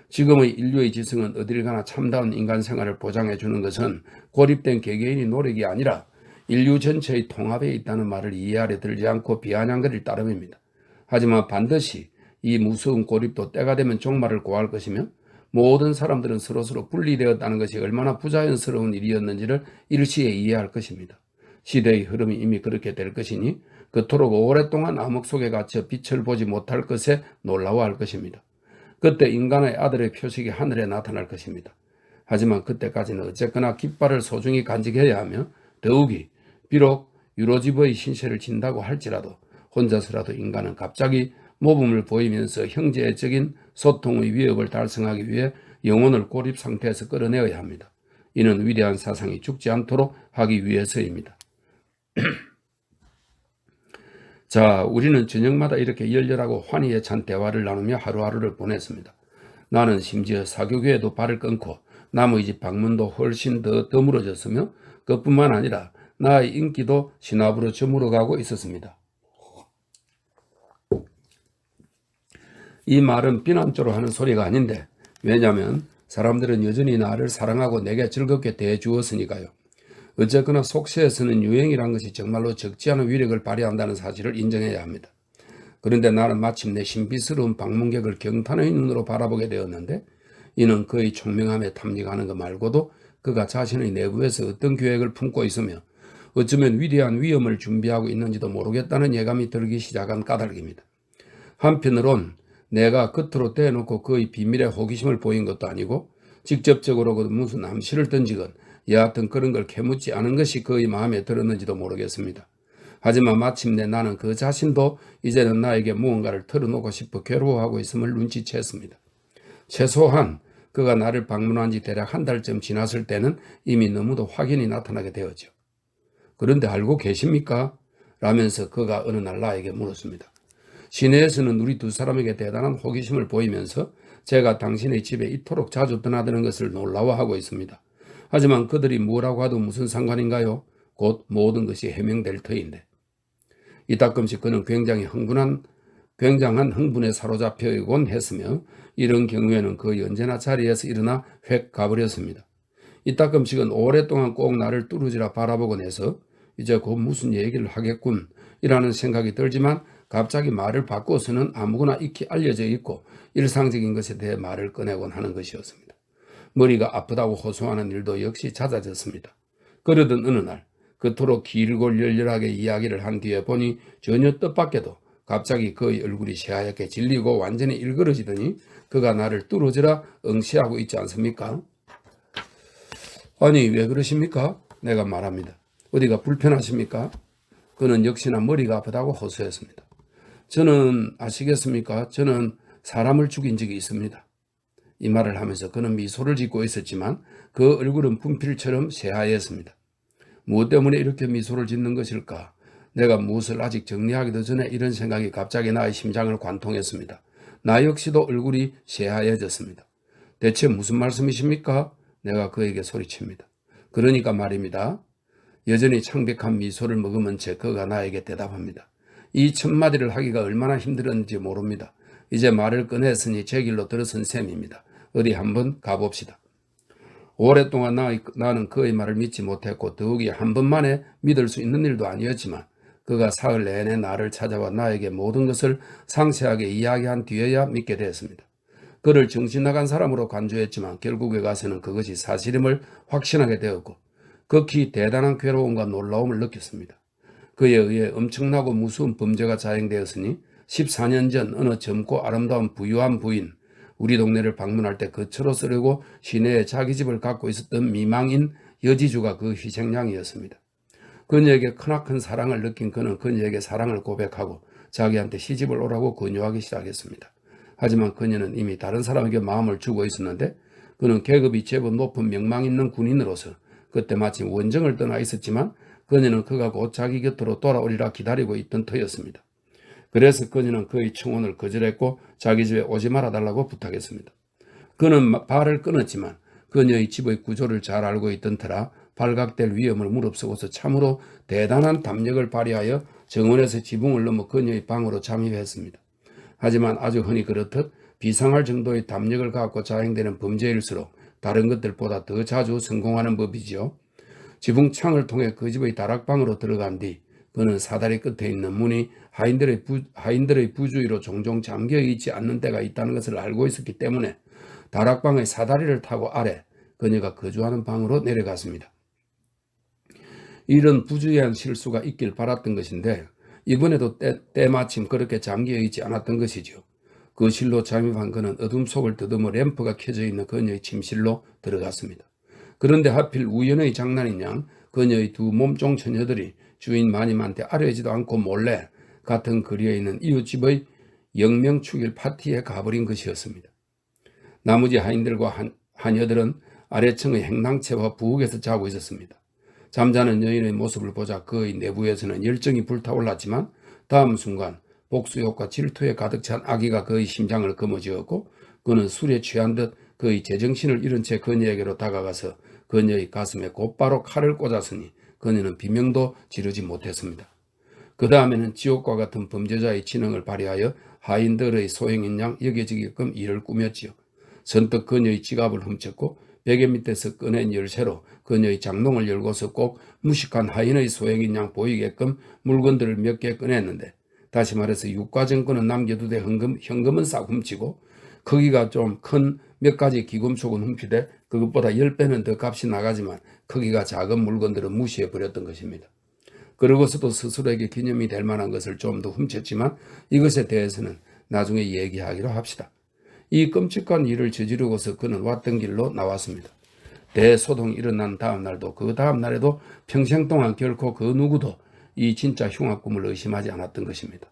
지금의 인류의 지성은 어딜 가나 참다운 인간 생활을 보장해 주는 것은 고립된 개개인의 노력이 아니라 인류 전체의 통합에 있다는 말을 이해 아래 들지 않고 비아냥거릴 따름입니다. 하지만 반드시 이 무서운 고립도 때가 되면 종말을 고할 것이며 모든 사람들은 서로서로 분리되었다는 것이 얼마나 부자연스러운 일이었는지를 일시에 이해할 것입니다. 시대의 흐름이 이미 그렇게 될 것이니 그토록 오랫동안 암흑 속에 갇혀 빛을 보지 못할 것에 놀라워할 것입니다. 그때 인간의 아들의 표식이 하늘에 나타날 것입니다. 하지만 그때까지는 어쨌거나 깃발을 소중히 간직해야 하며 더욱이 비록 유로집의 신세를 진다고 할지라도 혼자서라도 인간은 갑자기 모범을 보이면서 형제적인 소통의 위협을 달성하기 위해 영혼을 고립 상태에서 끌어내어야 합니다. 이는 위대한 사상이 죽지 않도록 하기 위해서입니다. 자, 우리는 저녁마다 이렇게 열렬하고 환희에 찬 대화를 나누며 하루하루를 보냈습니다. 나는 심지어 사교교에도 발을 끊고 남의 집 방문도 훨씬 더 드물어졌으며 그뿐만 아니라 나의 인기도 신압으로 저물어가고 있었습니다. 이 말은 비난조로 하는 소리가 아닌데 왜냐하면 사람들은 여전히 나를 사랑하고 내게 즐겁게 대해주었으니까요. 어쨌거나 속세에서는 유행이란 것이 정말로 적지 않은 위력을 발휘한다는 사실을 인정해야 합니다. 그런데 나는 마침내 신비스러운 방문객을 경탄의 눈으로 바라보게 되었는데 이는 그의 총명함에 탐닉하는 것 말고도 그가 자신의 내부에서 어떤 계획을 품고 있으며 어쩌면 위대한 위험을 준비하고 있는지도 모르겠다는 예감이 들기 시작한 까닭입니다. 한편으론 내가 겉으로 떼어놓고 그의 비밀에 호기심을 보인 것도 아니고 직접적으로 무슨 암시를 던지건 여하튼 그런 걸 캐묻지 않은 것이 그의 마음에 들었는지도 모르겠습니다. 하지만 마침내 나는 그 자신도 이제는 나에게 무언가를 털어놓고 싶어 괴로워하고 있음을 눈치챘습니다. 최소한 그가 나를 방문한 지 대략 한 달쯤 지났을 때는 이미 너무도 확연히 나타나게 되었죠. 그런데 알고 계십니까? 라면서 그가 어느 날 나에게 물었습니다. 시내에서는 우리 두 사람에게 대단한 호기심을 보이면서 제가 당신의 집에 이토록 자주 떠나드는 것을 놀라워하고 있습니다. 하지만 그들이 뭐라고 하도 무슨 상관인가요? 곧 모든 것이 해명될 터인데. 이따금씩 그는 굉장한 흥분에 사로잡혀오곤 했으며 이런 경우에는 거의 언제나 자리에서 일어나 획 가버렸습니다. 이따금씩은 오랫동안 꼭 나를 뚫으지라 바라보곤 해서 이제 곧 무슨 얘기를 하겠군 이라는 생각이 들지만 갑자기 말을 바꿔서는 아무거나 익히 알려져 있고 일상적인 것에 대해 말을 꺼내곤 하는 것이었습니다. 머리가 아프다고 호소하는 일도 역시 잦아졌습니다. 그러던 어느 날 그토록 길고 열렬하게 이야기를 한 뒤에 보니 전혀 뜻밖에도 갑자기 그의 얼굴이 새하얗게 질리고 완전히 일그러지더니 그가 나를 뚫어져라 응시하고 있지 않습니까? 아니 왜 그러십니까? 내가 말합니다. 어디가 불편하십니까? 그는 역시나 머리가 아프다고 호소했습니다. 저는 아시겠습니까? 저는 사람을 죽인 적이 있습니다. 이 말을 하면서 그는 미소를 짓고 있었지만 그 얼굴은 분필처럼 새하였습니다. 무엇 때문에 이렇게 미소를 짓는 것일까? 내가 무엇을 아직 정리하기도 전에 이런 생각이 갑자기 나의 심장을 관통했습니다. 나 역시도 얼굴이 새하얘졌습니다. 대체 무슨 말씀이십니까? 내가 그에게 소리칩니다. 그러니까 말입니다. 여전히 창백한 미소를 머금은 채 그가 나에게 대답합니다. 이 첫마디를 하기가 얼마나 힘들었는지 모릅니다. 이제 말을 꺼냈으니 제 길로 들어선 셈입니다. 어디 한번 가봅시다. 오랫동안 나는 그의 말을 믿지 못했고 더욱이 한 번만에 믿을 수 있는 일도 아니었지만 그가 사흘 내내 나를 찾아와 나에게 모든 것을 상세하게 이야기한 뒤에야 믿게 되었습니다. 그를 정신나간 사람으로 간주했지만 결국에 가서는 그것이 사실임을 확신하게 되었고 극히 대단한 괴로움과 놀라움을 느꼈습니다. 그에 의해 엄청나고 무서운 범죄가 자행되었으니 14년 전 어느 젊고 아름다운 부유한 부인, 우리 동네를 방문할 때 거처로 쓰려고 시내에 자기 집을 갖고 있었던 미망인 여지주가 그 희생양이었습니다. 그녀에게 크나큰 사랑을 느낀 그는 그녀에게 사랑을 고백하고 자기한테 시집을 오라고 권유하기 시작했습니다. 하지만 그녀는 이미 다른 사람에게 마음을 주고 있었는데 그는 계급이 제법 높은 명망 있는 군인으로서 그때 마침 원정을 떠나 있었지만 그녀는 그가 곧 자기 곁으로 돌아오리라 기다리고 있던 터였습니다. 그래서 그녀는 그의 청혼을 거절했고 자기 집에 오지 말아달라고 부탁했습니다. 그는 발을 끊었지만 그녀의 집의 구조를 잘 알고 있던 터라 발각될 위험을 무릅쓰고서 참으로 대단한 담력을 발휘하여 정원에서 지붕을 넘어 그녀의 방으로 잠입했습니다. 하지만 아주 흔히 그렇듯 비상할 정도의 담력을 갖고 자행되는 범죄일수록 다른 것들보다 더 자주 성공하는 법이지요. 지붕창을 통해 그 집의 다락방으로 들어간 뒤 그는 사다리 끝에 있는 문이 하인들의 부주의로 종종 잠겨 있지 않는 때가 있다는 것을 알고 있었기 때문에 다락방의 사다리를 타고 아래 그녀가 거주하는 방으로 내려갔습니다. 이런 부주의한 실수가 있길 바랐던 것인데 이번에도 때마침 그렇게 잠겨 있지 않았던 것이죠. 그 실로 잠입한 그는 어둠 속을 더듬어 램프가 켜져 있는 그녀의 침실로 들어갔습니다. 그런데 하필 우연의 장난인 양 그녀의 두 몸종 처녀들이 주인 마님한테 아뢰지도 않고 몰래 같은 거리에 있는 이웃집의 영명축일 파티에 가버린 것이었습니다. 나머지 하인들과 하녀들은 아래층의 행랑채와 부엌에서 자고 있었습니다. 잠자는 여인의 모습을 보자 그의 내부에서는 열정이 불타올랐지만 다음 순간 복수욕과 질투에 가득 찬 악의가 그의 심장을 거머쥐었고 그는 술에 취한 듯 그의 제정신을 잃은 채 그녀에게로 다가가서 그녀의 가슴에 곧바로 칼을 꽂았으니 그녀는 비명도 지르지 못했습니다. 그 다음에는 지옥과 같은 범죄자의 지능을 발휘하여 하인들의 소행인 양 여겨지게끔 일을 꾸몄지요. 선뜻 그녀의 지갑을 훔쳤고 베개 밑에서 꺼낸 열쇠로 그녀의 장롱을 열고서 꼭 무식한 하인의 소행인 양 보이게끔 물건들을 몇 개 꺼냈는데 다시 말해서 유가증권은 남겨두되 현금은 싹 훔치고 크기가 좀 큰 몇 가지 기금속은 훔치되 그것보다 10배는 더 값이 나가지만 크기가 작은 물건들은 무시해버렸던 것입니다. 그러고서도 스스로에게 기념이 될 만한 것을 좀 더 훔쳤지만 이것에 대해서는 나중에 얘기하기로 합시다. 이 끔찍한 일을 저지르고서 그는 왔던 길로 나왔습니다. 대소동이 일어난 다음 날도 그 다음 날에도 평생 동안 결코 그 누구도 이 진짜 흉악꿈을 의심하지 않았던 것입니다.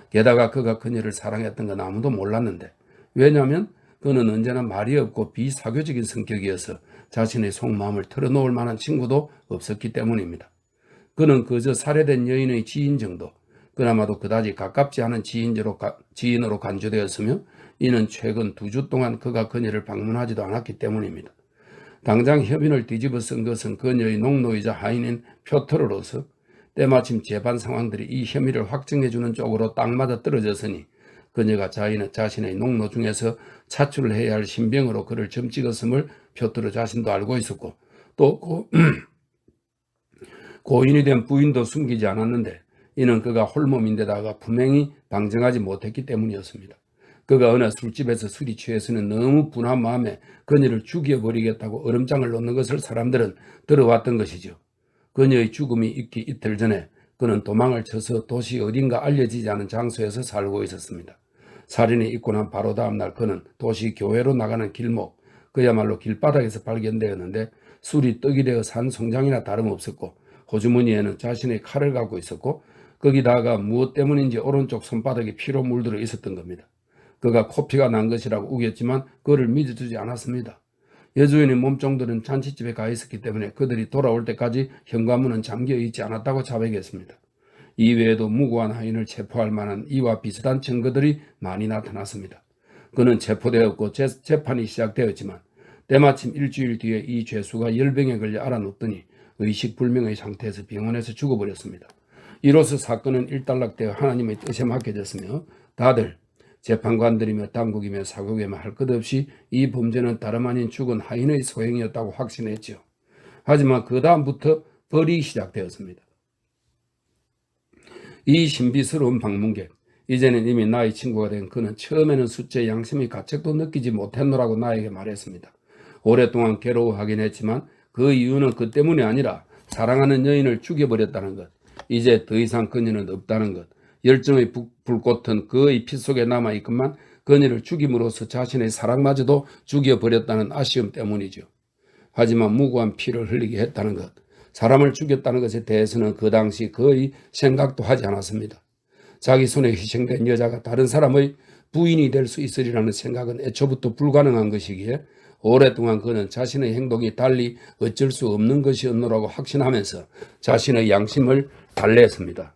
게다가 그가 그녀를 사랑했던 건 아무도 몰랐는데 왜냐하면 그는 언제나 말이 없고 비사교적인 성격이어서 자신의 속마음을 털어놓을 만한 친구도 없었기 때문입니다. 그는 그저 살해된 여인의 지인 정도, 그나마도 그다지 가깝지 않은 지인으로 간주되었으며 이는 최근 2주 동안 그가 그녀를 방문하지도 않았기 때문입니다. 당장 협인을 뒤집어 쓴 것은 그녀의 농노이자 하인인 표터로서 때마침 재반 상황들이 이 혐의를 확정해주는 쪽으로 딱 맞아 떨어졌으니 그녀가 자신의 농노 중에서 차출을 해야 할 신병으로 그를 점찍었음을 표터로 자신도 알고 있었고 또 고인이 된 부인도 숨기지 않았는데 이는 그가 홀몸인데다가 분명히 방정하지 못했기 때문이었습니다. 그가 어느 술집에서 술이 취해서는 너무 분한 마음에 그녀를 죽여버리겠다고 얼음장을 놓는 것을 사람들은 들어왔던 것이죠. 그녀의 죽음이 있기 이틀 전에 그는 도망을 쳐서 도시 어딘가 알려지지 않은 장소에서 살고 있었습니다. 살인이 있고 난 바로 다음 날 그는 도시 교회로 나가는 길목, 그야말로 길바닥에서 발견되었는데 술이 떡이 되어 산 송장이나 다름없었고 호주머니에는 자신의 칼을 갖고 있었고 거기다가 무엇 때문인지 오른쪽 손바닥에 피로 물들어 있었던 겁니다. 그가 코피가 난 것이라고 우겼지만 그를 믿어주지 않았습니다. 여주인의 몸종들은 잔치집에 가 있었기 때문에 그들이 돌아올 때까지 현관문은 잠겨 있지 않았다고 자백했습니다. 이외에도 무고한 하인을 체포할 만한 이와 비슷한 증거들이 많이 나타났습니다. 그는 체포되었고 재판이 시작되었지만 때마침 일주일 뒤에 이 죄수가 열병에 걸려 알아눕더니 의식불명의 상태에서 병원에서 죽어버렸습니다. 이로써 사건은 일단락되어 하나님의 뜻에 맡겨졌으며 다들 재판관들이며 당국이며 사국이며 할 것 없이 이 범죄는 다름 아닌 죽은 하인의 소행이었다고 확신했죠. 하지만 그 다음부터 벌이 시작되었습니다. 이 신비스러운 방문객, 이제는 이미 나의 친구가 된 그는 처음에는 숫제 양심의 가책도 느끼지 못했노라고 나에게 말했습니다. 오랫동안 괴로워하긴 했지만 그 이유는 그 때문이 아니라 사랑하는 여인을 죽여버렸다는 것, 이제 더 이상 그녀는 없다는 것, 열정의 불꽃은 그의 피 속에 남아있건만 그녀를 죽임으로써 자신의 사랑마저도 죽여버렸다는 아쉬움 때문이죠. 하지만 무고한 피를 흘리게 했다는 것, 사람을 죽였다는 것에 대해서는 그 당시 거의 생각도 하지 않았습니다. 자기 손에 희생된 여자가 다른 사람의 부인이 될 수 있으리라는 생각은 애초부터 불가능한 것이기에 오랫동안 그는 자신의 행동이 달리 어쩔 수 없는 것이었노라고 확신하면서 자신의 양심을 달래했습니다.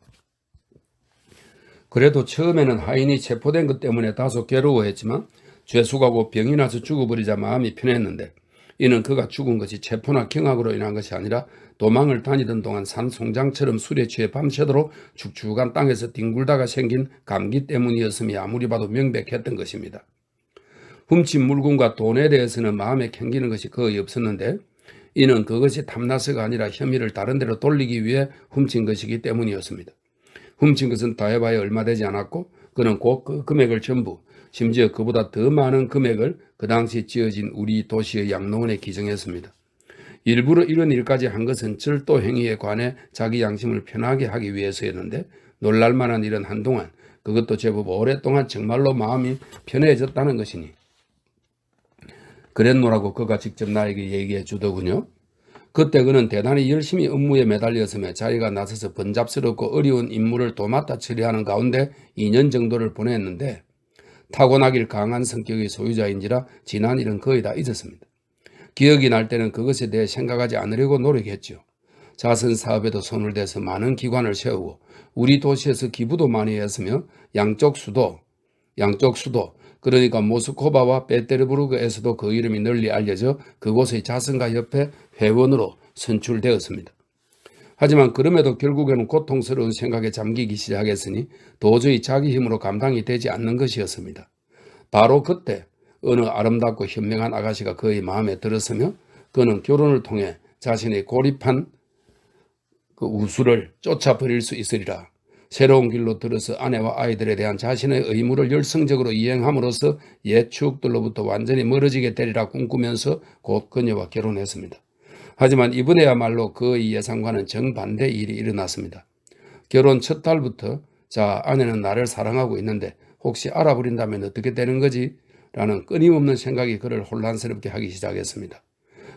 그래도 처음에는 하인이 체포된 것 때문에 다소 괴로워했지만 죄수가고 병이 나서 죽어버리자 마음이 편했는데 이는 그가 죽은 것이 체포나 경악으로 인한 것이 아니라 도망을 다니던 동안 산 송장처럼 술에 취해 밤새도록 축축한 땅에서 뒹굴다가 생긴 감기 때문이었음이 아무리 봐도 명백했던 것입니다. 훔친 물건과 돈에 대해서는 마음에 캥기는 것이 거의 없었는데 이는 그것이 탐나서가 아니라 혐의를 다른 데로 돌리기 위해 훔친 것이기 때문이었습니다. 훔친 것은 다 해봐야 얼마 되지 않았고 그는 곧 그 금액을 전부 심지어 그보다 더 많은 금액을 그 당시 지어진 우리 도시의 양로원에 기증했습니다. 일부러 이런 일까지 한 것은 절도 행위에 관해 자기 양심을 편하게 하기 위해서였는데 놀랄만한 일은 한동안 그것도 제법 오랫동안 정말로 마음이 편해졌다는 것이니 그랬노라고 그가 직접 나에게 얘기해 주더군요. 그때 그는 대단히 열심히 업무에 매달렸으며 자기가 나서서 번잡스럽고 어려운 임무를 도맡아 처리하는 가운데 2년 정도를 보냈는데 타고나길 강한 성격의 소유자인지라 지난 일은 거의 다 잊었습니다. 기억이 날 때는 그것에 대해 생각하지 않으려고 노력했죠. 자선 사업에도 손을 대서 많은 기관을 세우고 우리 도시에서 기부도 많이 했으며 양쪽 수도 그러니까 모스코바와 페테르부르크에서도 그 이름이 널리 알려져 그곳의 자선가 협회 회원으로 선출되었습니다. 하지만 그럼에도 결국에는 고통스러운 생각에 잠기기 시작했으니 도저히 자기 힘으로 감당이 되지 않는 것이었습니다. 바로 그때 어느 아름답고 현명한 아가씨가 그의 마음에 들었으며 그는 결혼을 통해 자신의 고립한 그 우수를 쫓아버릴 수 있으리라. 새로운 길로 들어서 아내와 아이들에 대한 자신의 의무를 열성적으로 이행함으로써 옛 추억들로부터 완전히 멀어지게 되리라 꿈꾸면서 곧 그녀와 결혼했습니다. 하지만 이번에야말로 그의 예상과는 정반대 일이 일어났습니다. 결혼 첫 달부터 아내는 나를 사랑하고 있는데 혹시 알아버린다면 어떻게 되는 거지? 라는 끊임없는 생각이 그를 혼란스럽게 하기 시작했습니다.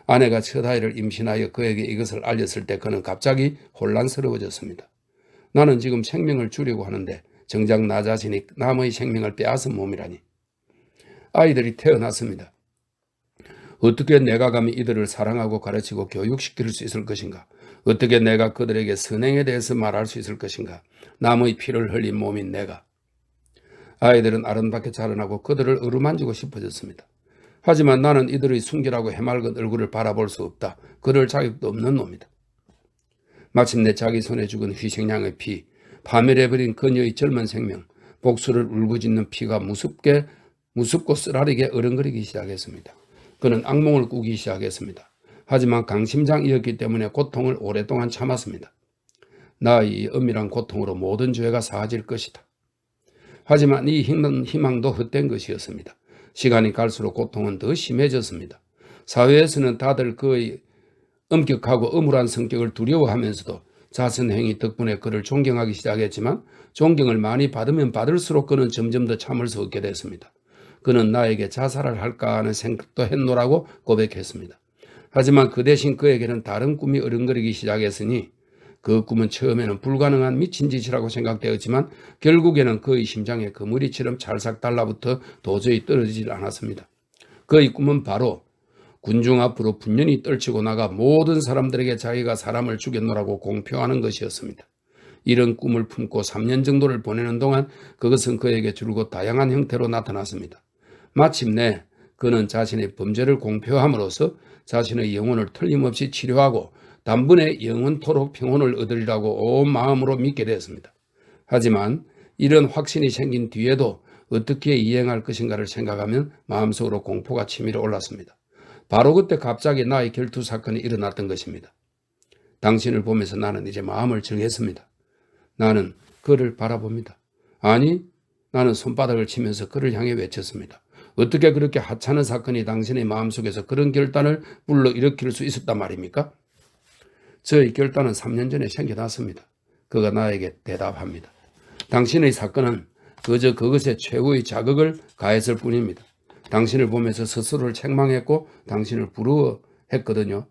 아내가 첫 아이를 임신하여 그에게 이것을 알렸을 때 그는 갑자기 혼란스러워졌습니다. 나는 지금 생명을 주려고 하는데 정작 나 자신이 남의 생명을 빼앗은 몸이라니. 아이들이 태어났습니다. 어떻게 내가 감히 이들을 사랑하고 가르치고 교육시킬 수 있을 것인가? 어떻게 내가 그들에게 선행에 대해서 말할 수 있을 것인가? 남의 피를 흘린 몸인 내가. 아이들은 아름답게 자라나고 그들을 어루만지고 싶어졌습니다. 하지만 나는 이들의 순결하고 해맑은 얼굴을 바라볼 수 없다. 그럴 자격도 없는 놈이다. 마침내 자기 손에 죽은 희생양의 피, 파멸해버린 그녀의 젊은 생명, 복수를 울부짖는 피가 무섭고 쓰라리게 어른거리기 시작했습니다. 그는 악몽을 꾸기 시작했습니다. 하지만 강심장이었기 때문에 고통을 오랫동안 참았습니다. 나의 엄밀한 고통으로 모든 죄가 사해질 것이다. 하지만 이 희망도 헛된 것이었습니다. 시간이 갈수록 고통은 더 심해졌습니다. 사회에서는 다들 그의 엄격하고 엄울한 성격을 두려워하면서도 자선행위 덕분에 그를 존경하기 시작했지만 존경을 많이 받으면 받을수록 그는 점점 더 참을 수 없게 됐습니다. 그는 나에게 자살을 할까 하는 생각도 했노라고 고백했습니다. 하지만 그 대신 그에게는 다른 꿈이 어른거리기 시작했으니 그 꿈은 처음에는 불가능한 미친 짓이라고 생각되었지만 결국에는 그의 심장에 그물이처럼 찰싹 달라붙어 도저히 떨어지질 않았습니다. 그의 꿈은 바로 군중 앞으로 분연히 떨치고 나가 모든 사람들에게 자기가 사람을 죽였노라고 공표하는 것이었습니다. 이런 꿈을 품고 3년 정도를 보내는 동안 그것은 그에게 줄곧 다양한 형태로 나타났습니다. 마침내 그는 자신의 범죄를 공표함으로써 자신의 영혼을 틀림없이 치료하고 단번에 영원토록 평온을 얻으리라고 온 마음으로 믿게 되었습니다. 하지만 이런 확신이 생긴 뒤에도 어떻게 이행할 것인가를 생각하면 마음속으로 공포가 치밀어 올랐습니다. 바로 그때 갑자기 나의 결투 사건이 일어났던 것입니다. 당신을 보면서 나는 이제 마음을 정했습니다. 나는 그를 바라봅니다. 아니, 나는 손바닥을 치면서 그를 향해 외쳤습니다. 어떻게 그렇게 하찮은 사건이 당신의 마음속에서 그런 결단을 불러일으킬 수 있었단 말입니까? 저의 결단은 3년 전에 생겨났습니다. 그가 나에게 대답합니다. 당신의 사건은 그저 그것에 최후의 자극을 가했을 뿐입니다. 당신을 보면서 스스로를 책망했고 당신을 부러워했거든요.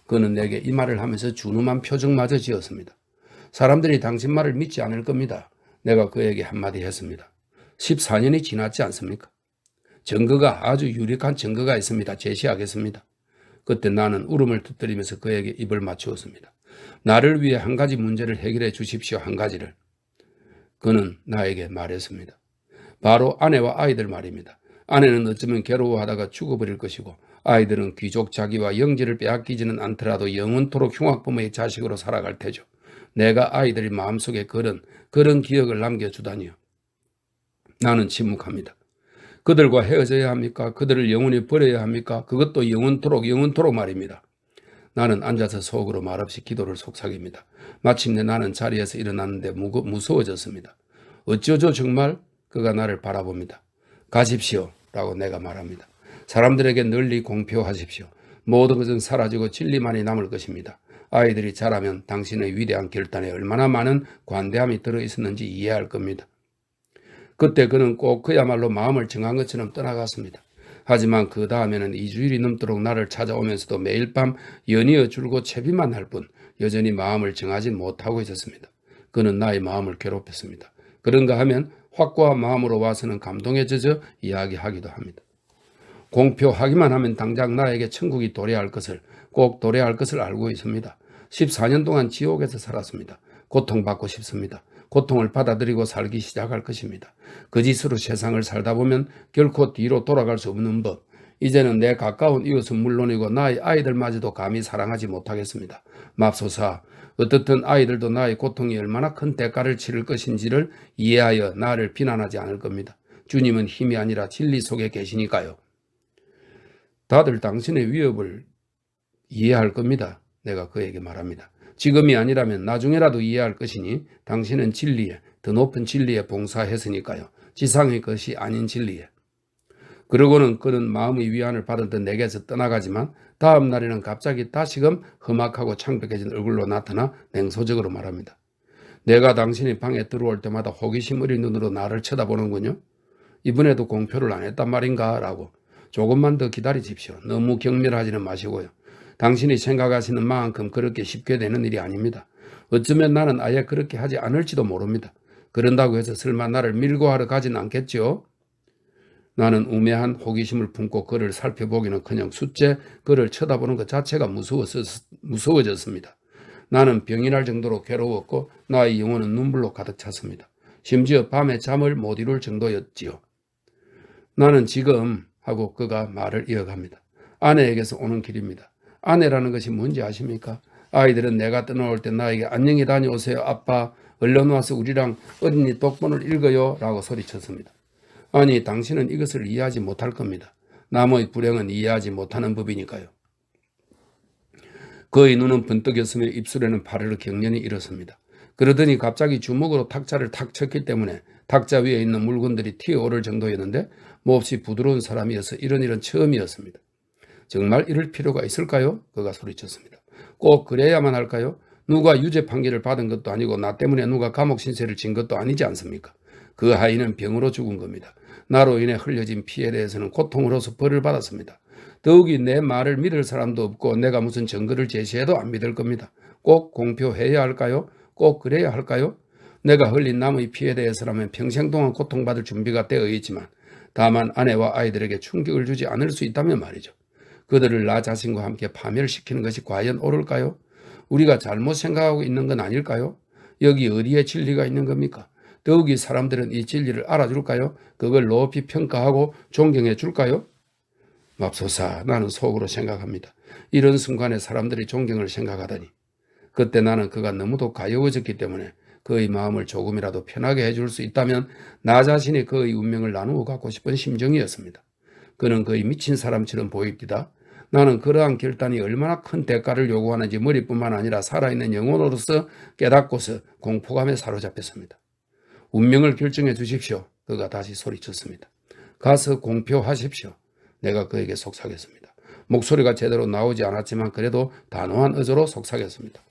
그는 내게 이 말을 하면서 준엄한 표정마저 지었습니다. 사람들이 당신 말을 믿지 않을 겁니다. 내가 그에게 한마디 했습니다. 14년이 지났지 않습니까? 증거가 아주 유력한 증거가 있습니다. 제시하겠습니다. 그때 나는 울음을 터뜨리면서 그에게 입을 맞추었습니다. 나를 위해 한 가지 문제를 해결해 주십시오. 한 가지를. 그는 나에게 말했습니다. 바로 아내와 아이들 말입니다. 아내는 어쩌면 괴로워하다가 죽어버릴 것이고 아이들은 귀족 자기와 영지를 빼앗기지는 않더라도 영원토록 흉악부모의 자식으로 살아갈 테죠. 내가 아이들이 마음속에 그런 기억을 남겨주다니요. 나는 침묵합니다. 그들과 헤어져야 합니까? 그들을 영원히 버려야 합니까? 그것도 영원토록 말입니다. 나는 앉아서 속으로 말없이 기도를 속삭입니다. 마침내 나는 자리에서 일어났는데 무서워졌습니다. 어쩌죠 정말? 그가 나를 바라봅니다. 가십시오 라고 내가 말합니다. 사람들에게 널리 공표하십시오. 모든 것은 사라지고 진리만이 남을 것입니다. 아이들이 자라면 당신의 위대한 결단에 얼마나 많은 관대함이 들어있었는지 이해할 겁니다. 그때 그는 꼭 그야말로 마음을 정한 것처럼 떠나갔습니다. 하지만 그 다음에는 2주일이 넘도록 나를 찾아오면서도 매일 밤 연이어 줄곧 채비만 할 뿐 여전히 마음을 정하지 못하고 있었습니다. 그는 나의 마음을 괴롭혔습니다. 그런가 하면 확고한 마음으로 와서는 감동에 젖어 이야기하기도 합니다. 공표하기만 하면 당장 나에게 천국이 꼭 도래할 것을 알고 있습니다. 14년 동안 지옥에서 살았습니다. 고통받고 싶습니다. 고통을 받아들이고 살기 시작할 것입니다. 그 짓으로 세상을 살다 보면 결코 뒤로 돌아갈 수 없는 법. 이제는 내 가까운 이웃은 물론이고 나의 아이들마저도 감히 사랑하지 못하겠습니다. 맙소사, 어떻든 아이들도 나의 고통이 얼마나 큰 대가를 치를 것인지를 이해하여 나를 비난하지 않을 겁니다. 주님은 힘이 아니라 진리 속에 계시니까요. 다들 당신의 위협을 이해할 겁니다. 내가 그에게 말합니다. 지금이 아니라면 나중에라도 이해할 것이니 당신은 진리에, 더 높은 진리에 봉사했으니까요. 지상의 것이 아닌 진리에. 그러고는 그는 마음의 위안을 받은 듯 내게서 떠나가지만 다음 날에는 갑자기 다시금 험악하고 창백해진 얼굴로 나타나 냉소적으로 말합니다. 내가 당신이 방에 들어올 때마다 호기심 어린 눈으로 나를 쳐다보는군요. 이번에도 공표를 안 했단 말인가? 라고. 조금만 더 기다리십시오. 너무 경멸하지는 마시고요. 당신이 생각하시는 만큼 그렇게 쉽게 되는 일이 아닙니다. 어쩌면 나는 아예 그렇게 하지 않을지도 모릅니다. 그런다고 해서 설마 나를 밀고 하러 가진 않겠죠? 나는 우매한 호기심을 품고 그를 살펴보기는커녕 숫째 그를 쳐다보는 것 자체가 무서워졌습니다. 나는 병이 날 정도로 괴로웠고 나의 영혼은 눈물로 가득 찼습니다. 심지어 밤에 잠을 못 이룰 정도였지요. 나는 지금 하고 그가 말을 이어갑니다. 아내에게서 오는 길입니다. 아내라는 것이 뭔지 아십니까? 아이들은 내가 떠나올 때 나에게 안녕히 다녀오세요. 아빠 얼른 와서 우리랑 어린이 독본을 읽어요. 라고 소리쳤습니다. 아니 당신은 이것을 이해하지 못할 겁니다. 남의 불행은 이해하지 못하는 법이니까요. 그의 눈은 번뜩였으며 입술에는 파르르 경련이 일었습니다. 그러더니 갑자기 주먹으로 탁자를 탁 쳤기 때문에 탁자 위에 있는 물건들이 튀어오를 정도였는데 몹시 부드러운 사람이어서 이런 일은 처음이었습니다. 정말 이럴 필요가 있을까요? 그가 소리쳤습니다. 꼭 그래야만 할까요? 누가 유죄 판결을 받은 것도 아니고 나 때문에 누가 감옥 신세를 진 것도 아니지 않습니까? 그 아이는 병으로 죽은 겁니다. 나로 인해 흘려진 피해에 대해서는 고통으로서 벌을 받았습니다. 더욱이 내 말을 믿을 사람도 없고 내가 무슨 증거를 제시해도 안 믿을 겁니다. 꼭 공표해야 할까요? 꼭 그래야 할까요? 내가 흘린 남의 피해에 대해서라면 평생 동안 고통받을 준비가 되어 있지만 다만 아내와 아이들에게 충격을 주지 않을 수 있다면 말이죠. 그들을 나 자신과 함께 파멸시키는 것이 과연 옳을까요? 우리가 잘못 생각하고 있는 건 아닐까요? 여기 어디에 진리가 있는 겁니까? 더욱이 사람들은 이 진리를 알아줄까요? 그걸 높이 평가하고 존경해 줄까요? 맙소사, 나는 속으로 생각합니다. 이런 순간에 사람들이 존경을 생각하다니. 그때 나는 그가 너무도 가여워졌기 때문에 그의 마음을 조금이라도 편하게 해줄 수 있다면 나 자신이 그의 운명을 나누어 갖고 싶은 심정이었습니다. 그는 거의 미친 사람처럼 보입니다. 나는 그러한 결단이 얼마나 큰 대가를 요구하는지 머리뿐만 아니라 살아있는 영혼으로서 깨닫고서 공포감에 사로잡혔습니다. 운명을 결정해 주십시오. 그가 다시 소리쳤습니다. 가서 공표하십시오. 내가 그에게 속삭였습니다. 목소리가 제대로 나오지 않았지만 그래도 단호한 의조로 속삭였습니다.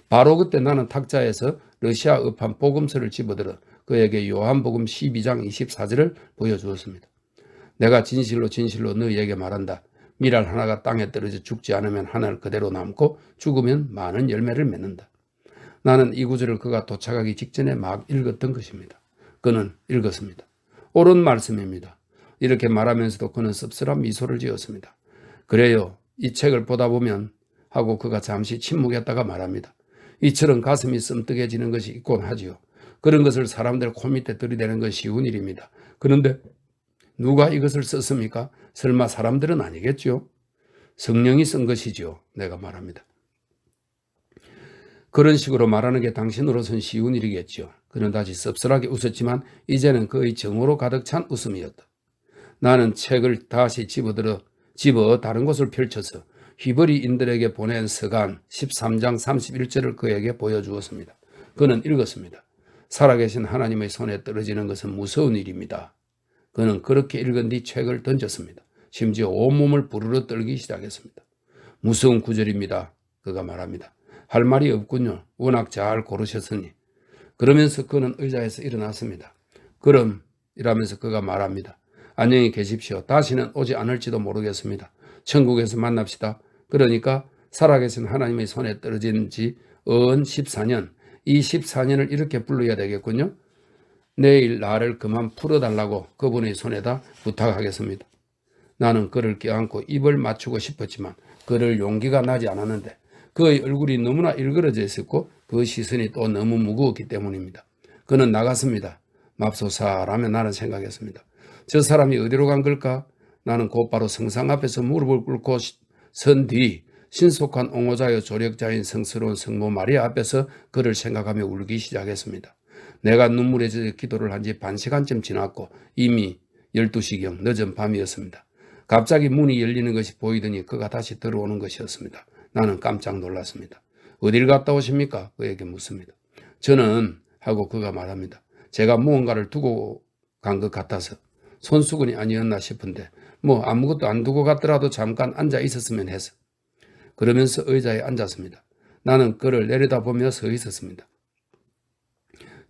바로 그때 나는 탁자에서 러시아 어판 복음서를 집어들어 그에게 요한복음 12장 24절을 보여주었습니다. 내가 진실로 진실로 너희에게 말한다. 밀알 하나가 땅에 떨어져 죽지 않으면 하늘 그대로 남고 죽으면 많은 열매를 맺는다. 나는 이 구절을 그가 도착하기 직전에 막 읽었던 것입니다. 그는 읽었습니다. 옳은 말씀입니다. 이렇게 말하면서도 그는 씁쓸한 미소를 지었습니다. 그래요. 이 책을 보다 보면 하고 그가 잠시 침묵했다가 말합니다. 이처럼 가슴이 씀뜨개지는 것이 있곤 하지요. 그런 것을 사람들 코밑에 들이대는 건 쉬운 일입니다. 그런데 누가 이것을 썼습니까? 설마 사람들은 아니겠죠? 성령이 쓴 것이죠. 내가 말합니다. 그런 식으로 말하는 게 당신으로선 쉬운 일이겠죠. 그는 다시 씁쓸하게 웃었지만 이제는 그의 정으로 가득 찬 웃음이었다. 나는 책을 다시 집어 다른 곳을 펼쳐서 히브리인들에게 보낸 서간 13장 31절을 그에게 보여주었습니다. 그는 읽었습니다. 살아계신 하나님의 손에 떨어지는 것은 무서운 일입니다. 그는 그렇게 읽은 뒤 책을 던졌습니다. 심지어 온몸을 부르르 떨기 시작했습니다. 무서운 구절입니다. 그가 말합니다. 할 말이 없군요. 워낙 잘 고르셨으니. 그러면서 그는 의자에서 일어났습니다. 그럼 이라면서 그가 말합니다. 안녕히 계십시오. 다시는 오지 않을지도 모르겠습니다. 천국에서 만납시다. 그러니까 살아계신 하나님의 손에 떨어진 지 14년. 이 14년을 이렇게 불러야 되겠군요. 내일 나를 그만 풀어달라고 그분의 손에다 부탁하겠습니다. 나는 그를 껴안고 입을 맞추고 싶었지만 그럴 용기가 나지 않았는데 그의 얼굴이 너무나 일그러져 있었고 그 시선이 또 너무 무거웠기 때문입니다. 그는 나갔습니다. 맙소사라며 나는 생각했습니다. 저 사람이 어디로 간 걸까? 나는 곧바로 성상 앞에서 무릎을 꿇고 선 뒤 신속한 옹호자여 조력자인 성스러운 성모 마리아 앞에서 그를 생각하며 울기 시작했습니다. 내가 눈물에 젖어 기도를 한 지 반시간쯤 지났고 이미 12시경 늦은 밤이었습니다. 갑자기 문이 열리는 것이 보이더니 그가 다시 들어오는 것이었습니다. 나는 깜짝 놀랐습니다. 어딜 갔다 오십니까? 그에게 묻습니다. 저는 하고 그가 말합니다. 제가 무언가를 두고 간 것 같아서 손수건이 아니었나 싶은데 뭐 아무것도 안 두고 갔더라도 잠깐 앉아 있었으면 해서. 그러면서 의자에 앉았습니다. 나는 그를 내려다보며 서 있었습니다.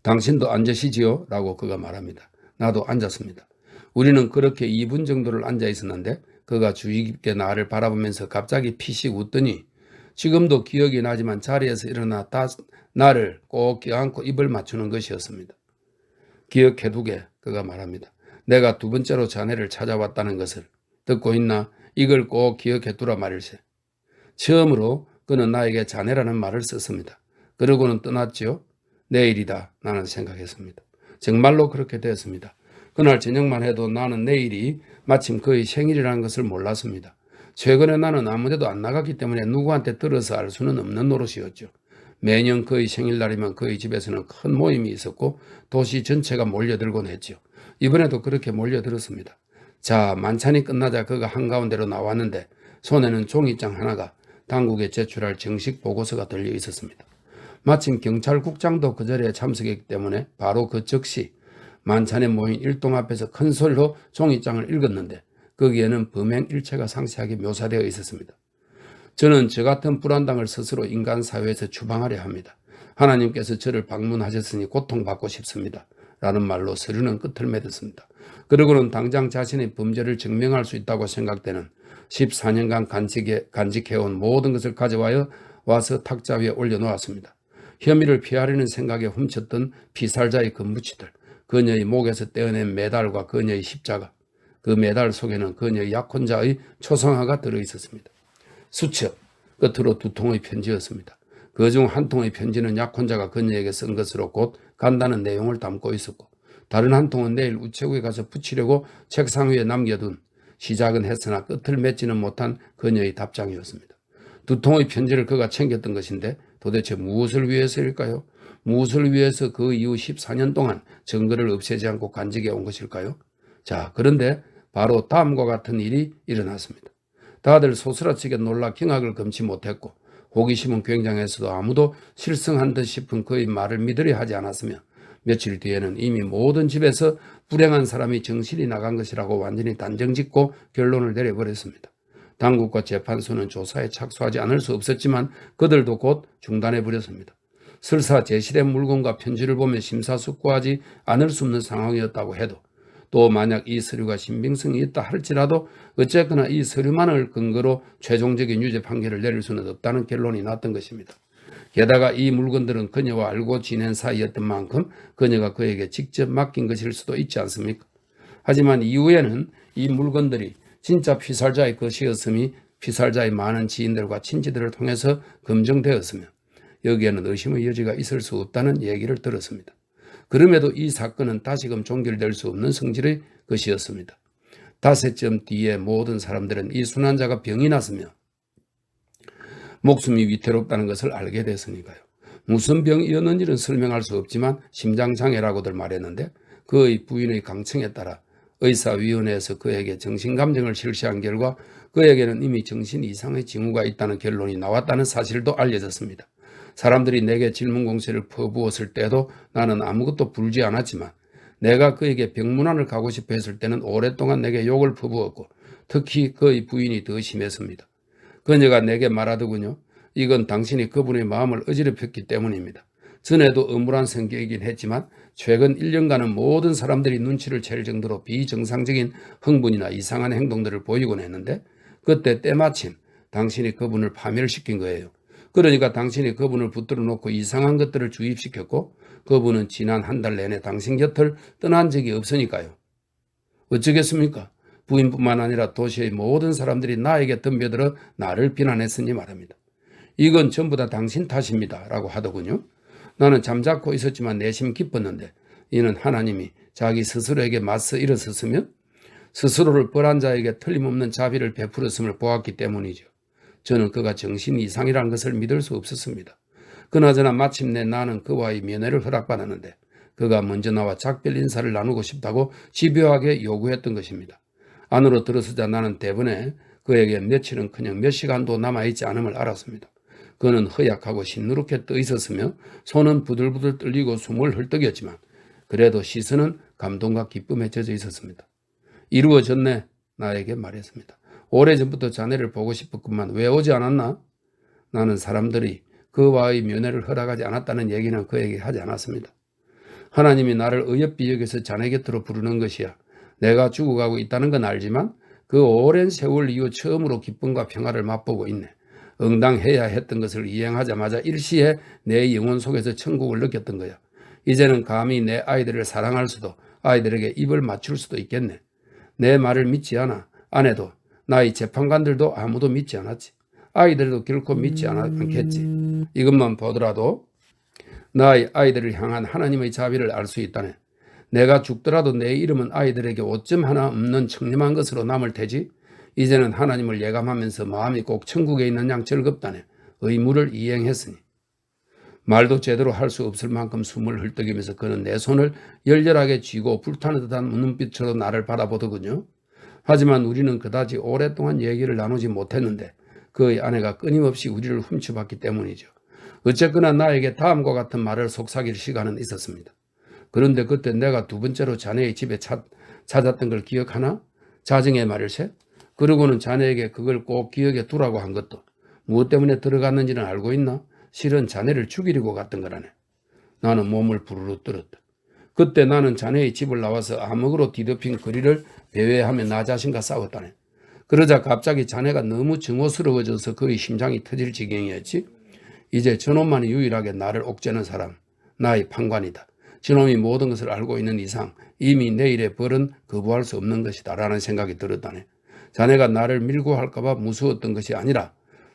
당신도 앉으시지요? 라고 그가 말합니다. 나도 앉았습니다. 우리는 그렇게 2분 정도를 앉아 있었는데 그가 주의 깊게 나를 바라보면서 갑자기 피식 웃더니 지금도 기억이 나지만 자리에서 일어나 나를 꼭 껴안고 입을 맞추는 것이었습니다. 기억해두게 그가 말합니다. 내가 두 번째로 자네를 찾아왔다는 것을 듣고 있나? 이걸 꼭 기억해두라 말일세. 처음으로 그는 나에게 자네라는 말을 썼습니다. 그러고는 떠났지요. 내일이다 나는 생각했습니다. 정말로 그렇게 되었습니다. 그날 저녁만 해도 나는 내일이 마침 그의 생일이라는 것을 몰랐습니다. 최근에 나는 아무데도 안 나갔기 때문에 누구한테 들어서 알 수는 없는 노릇이었죠. 매년 그의 생일날이면 그의 집에서는 큰 모임이 있었고 도시 전체가 몰려들곤 했죠. 이번에도 그렇게 몰려들었습니다. 자, 만찬이 끝나자 그가 한가운데로 나왔는데 손에는 종이장 하나가 당국에 제출할 정식 보고서가 들려 있었습니다. 마침 경찰국장도 그 자리에 참석했기 때문에 바로 그 즉시 만찬에 모인 일동 앞에서 큰 소리로 종이장을 읽었는데 거기에는 범행 일체가 상세하게 묘사되어 있었습니다. 저는 저 같은 불안당을 스스로 인간 사회에서 추방하려 합니다. 하나님께서 저를 방문하셨으니 고통받고 싶습니다. 라는 말로 서류는 끝을 맺었습니다. 그러고는 당장 자신의 범죄를 증명할 수 있다고 생각되는 14년간 간직해온 모든 것을 가져와서 탁자 위에 올려놓았습니다. 혐의를 피하려는 생각에 훔쳤던 피살자의 금붙이들, 그녀의 목에서 떼어낸 메달과 그녀의 십자가, 그 메달 속에는 그녀의 약혼자의 초상화가 들어있었습니다. 수첩, 끝으로 2통의 편지였습니다. 그중 한 통의 편지는 약혼자가 그녀에게 쓴 것으로 곧 간다는 내용을 담고 있었고 다른 한 통은 내일 우체국에 가서 붙이려고 책상 위에 남겨둔 시작은 했으나 끝을 맺지는 못한 그녀의 답장이었습니다. 2통의 편지를 그가 챙겼던 것인데 도대체 무엇을 위해서일까요? 무엇을 위해서 그 이후 14년 동안 증거를 없애지 않고 간직해 온 것일까요? 자, 그런데 바로 다음과 같은 일이 일어났습니다. 다들 소스라치게 놀라 경악을 금치 못했고 호기심은 굉장해서도 아무도 실성한 듯 싶은 그의 말을 믿으려 하지 않았으며 며칠 뒤에는 이미 모든 집에서 불행한 사람이 정신이 나간 것이라고 완전히 단정짓고 결론을 내려버렸습니다. 당국과 재판소는 조사에 착수하지 않을 수 없었지만 그들도 곧 중단해버렸습니다. 설사 제시된 물건과 편지를 보면 심사숙고하지 않을 수 없는 상황이었다고 해도, 또 만약 이 서류가 신빙성이 있다 할지라도 어쨌거나 이 서류만을 근거로 최종적인 유죄 판결을 내릴 수는 없다는 결론이 났던 것입니다. 게다가 이 물건들은 그녀와 알고 지낸 사이였던 만큼 그녀가 그에게 직접 맡긴 것일 수도 있지 않습니까? 하지만 이후에는 이 물건들이 진짜 피살자의 것이었음이 피살자의 많은 지인들과 친지들을 통해서 검증되었으며 여기에는 의심의 여지가 있을 수 없다는 얘기를 들었습니다. 그럼에도 이 사건은 다시금 종결될 수 없는 성질의 것이었습니다. 닷새쯤 뒤에 모든 사람들은 이 순환자가 병이 났으며 목숨이 위태롭다는 것을 알게 됐으니까요. 무슨 병이었는지는 설명할 수 없지만 심장장애라고들 말했는데 그의 부인의 강청에 따라 의사위원회에서 그에게 정신감정을 실시한 결과 그에게는 이미 정신 이상의 징후가 있다는 결론이 나왔다는 사실도 알려졌습니다. 사람들이 내게 질문 공세를 퍼부었을 때도 나는 아무것도 불지 않았지만 내가 그에게 병문안을 가고 싶어 했을 때는 오랫동안 내게 욕을 퍼부었고 특히 그의 부인이 더 심했습니다. 그녀가 내게 말하더군요. 이건 당신이 그분의 마음을 어지럽혔기 때문입니다. 전에도 엄울한 성격이긴 했지만 최근 1년간은 모든 사람들이 눈치를 챌 정도로 비정상적인 흥분이나 이상한 행동들을 보이곤 했는데 그때 때마침 당신이 그분을 파멸시킨 거예요. 그러니까 당신이 그분을 붙들어 놓고 이상한 것들을 주입시켰고 그분은 지난 한 달 내내 당신 곁을 떠난 적이 없으니까요. 어쩌겠습니까? 부인뿐만 아니라 도시의 모든 사람들이 나에게 덤벼들어 나를 비난했으니 말입니다. 이건 전부 다 당신 탓입니다. 라고 하더군요. 나는 잠자코 있었지만 내심 기뻤는데 이는 하나님이 자기 스스로에게 맞서 일어섰으며 스스로를 벌한 자에게 틀림없는 자비를 베풀었음을 보았기 때문이죠. 저는 그가 정신 이상이라는 것을 믿을 수 없었습니다. 그나저나 마침내 나는 그와의 면회를 허락받았는데 그가 먼저 나와 작별 인사를 나누고 싶다고 집요하게 요구했던 것입니다. 안으로 들어서자 나는 대번에 그에게 며칠은커녕 몇 시간도 남아있지 않음을 알았습니다. 그는 허약하고 신누룩해 떠 있었으며 손은 부들부들 떨리고 숨을 헐떡였지만 그래도 시선은 감동과 기쁨에 젖어 있었습니다. 이루어졌네, 나에게 말했습니다. 오래전부터 자네를 보고 싶었구만. 왜 오지 않았나? 나는 사람들이 그와의 면회를 허락하지 않았다는 얘기는 그에게 하지 않았습니다. 하나님이 나를 어여삐 여겨서 자네 곁으로 부르는 것이야. 내가 죽어가고 있다는 건 알지만 그 오랜 세월 이후 처음으로 기쁨과 평화를 맛보고 있네. 응당해야 했던 것을 이행하자마자 일시에 내 영혼 속에서 천국을 느꼈던 거야. 이제는 감히 내 아이들을 사랑할 수도 아이들에게 입을 맞출 수도 있겠네. 내 말을 믿지 않아. 아내도 나의 재판관들도 아무도 믿지 않았지. 아이들도 결코 믿지 않겠지. 이것만 보더라도 나의 아이들을 향한 하나님의 자비를 알 수 있다네. 내가 죽더라도 내 이름은 아이들에게 오점 하나 없는 청렴한 것으로 남을 테지. 이제는 하나님을 예감하면서 마음이 꼭 천국에 있는 양 즐겁다네. 의무를 이행했으니. 말도 제대로 할 수 없을 만큼 숨을 헐떡이면서 그는 내 손을 열렬하게 쥐고 불타는 듯한 눈빛으로 나를 바라보더군요. 하지만 우리는 그다지 오랫동안 얘기를 나누지 못했는데 그의 아내가 끊임없이 우리를 훔쳐봤기 때문이죠. 어쨌거나 나에게 다음과 같은 말을 속삭일 시간은 있었습니다. 그런데 그때 내가 두 번째로 자네의 집에 찾았던 걸 기억하나? 자정의 말일세? 그러고는 자네에게 그걸 꼭 기억에 두라고 한 것도 무엇 때문에 들어갔는지는 알고 있나? 실은 자네를 죽이려고 갔던 거라네. 나는 몸을 부르르 떨었다. 그때 나는 자네의 집을 나와서 암흑으로 뒤덮인 거리를 배회하며 나 자신과 싸웠다네. 그러자 갑자기 자네가 너무 증오스러워져서 그의 심장이 터질 지경이었지. 이제 저놈만이 유일하게 나를 옥죄는 사람, 나의 판관이다. 저놈이 모든 것을 알고 있는 이상 이미 내일의 벌은 거부할 수 없는 것이다 라는 생각이 들었다네. 자네가 나를 밀고 할까봐 무서웠던 것이 아니라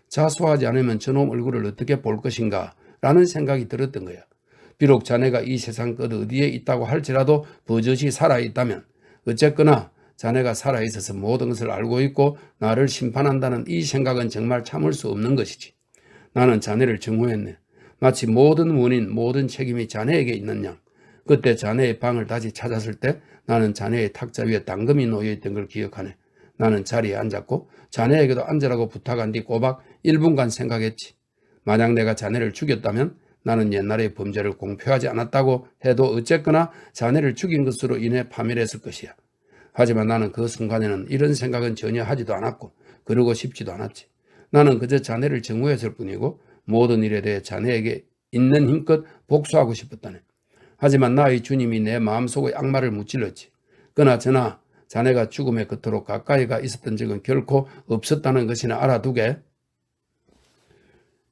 자수하지 않으면 저놈 얼굴을 어떻게 볼 것인가 라는 생각이 들었던 거야. 비록 자네가 이 세상 끝 어디에 있다고 할지라도 버젓이 살아있다면 어쨌거나 자네가 살아있어서 모든 것을 알고 있고 나를 심판한다는 이 생각은 정말 참을 수 없는 것이지. 나는 자네를 증오했네. 마치 모든 원인, 모든 책임이 자네에게 있는 양. 그때 자네의 방을 다시 찾았을 때 나는 자네의 탁자 위에 당금이 놓여있던 걸 기억하네. 나는 자리에 앉았고 자네에게도 앉으라고 부탁한 뒤 꼬박 1분간 생각했지. 만약 내가 자네를 죽였다면 나는 옛날의 범죄를 공표하지 않았다고 해도 어쨌거나 자네를 죽인 것으로 인해 파멸했을 것이야. 하지만 나는 그 순간에는 이런 생각은 전혀 하지도 않았고 그러고 싶지도 않았지. 나는 그저 자네를 증오했을 뿐이고 모든 일에 대해 자네에게 있는 힘껏 복수하고 싶었다네. 하지만 나의 주님이 내 마음속의 악마를 무찔렀지. 그나저나 자네가 죽음의 끝으로 가까이가 있었던 적은 결코 없었다는 것이나 알아두게.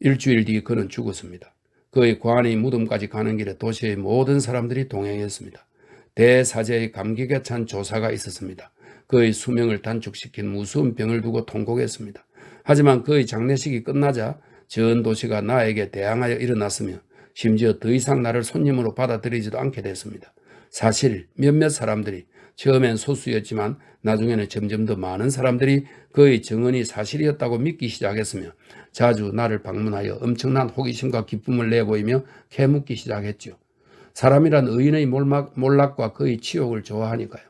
일주일 뒤 그는 죽었습니다. 그의 관이 무덤까지 가는 길에 도시의 모든 사람들이 동행했습니다. 대사제의 감격에 찬 조사가 있었습니다. 그의 수명을 단축시킨 무서운 병을 두고 통곡했습니다. 하지만 그의 장례식이 끝나자 전 도시가 나에게 대항하여 일어났으며 심지어 더 이상 나를 손님으로 받아들이지도 않게 됐습니다. 사실 몇몇 사람들이 처음엔 소수였지만 나중에는 점점 더 많은 사람들이 그의 증언이 사실이었다고 믿기 시작했으며 자주 나를 방문하여 엄청난 호기심과 기쁨을 내보이며 캐묻기 시작했죠. 사람이란 의인의 몰락과 그의 치욕을 좋아하니까요.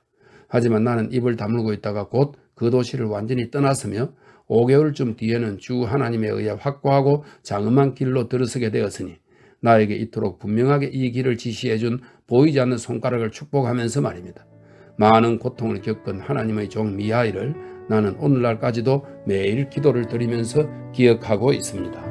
하지만 나는 입을 다물고 있다가 곧 그 도시를 완전히 떠났으며 5개월쯤 뒤에는 주 하나님에 의해 확고하고 장엄한 길로 들어서게 되었으니 나에게 이토록 분명하게 이 길을 지시해준 보이지 않는 손가락을 축복하면서 말입니다. 많은 고통을 겪은 하나님의 종 미하이를 나는 오늘날까지도 매일 기도를 드리면서 기억하고 있습니다.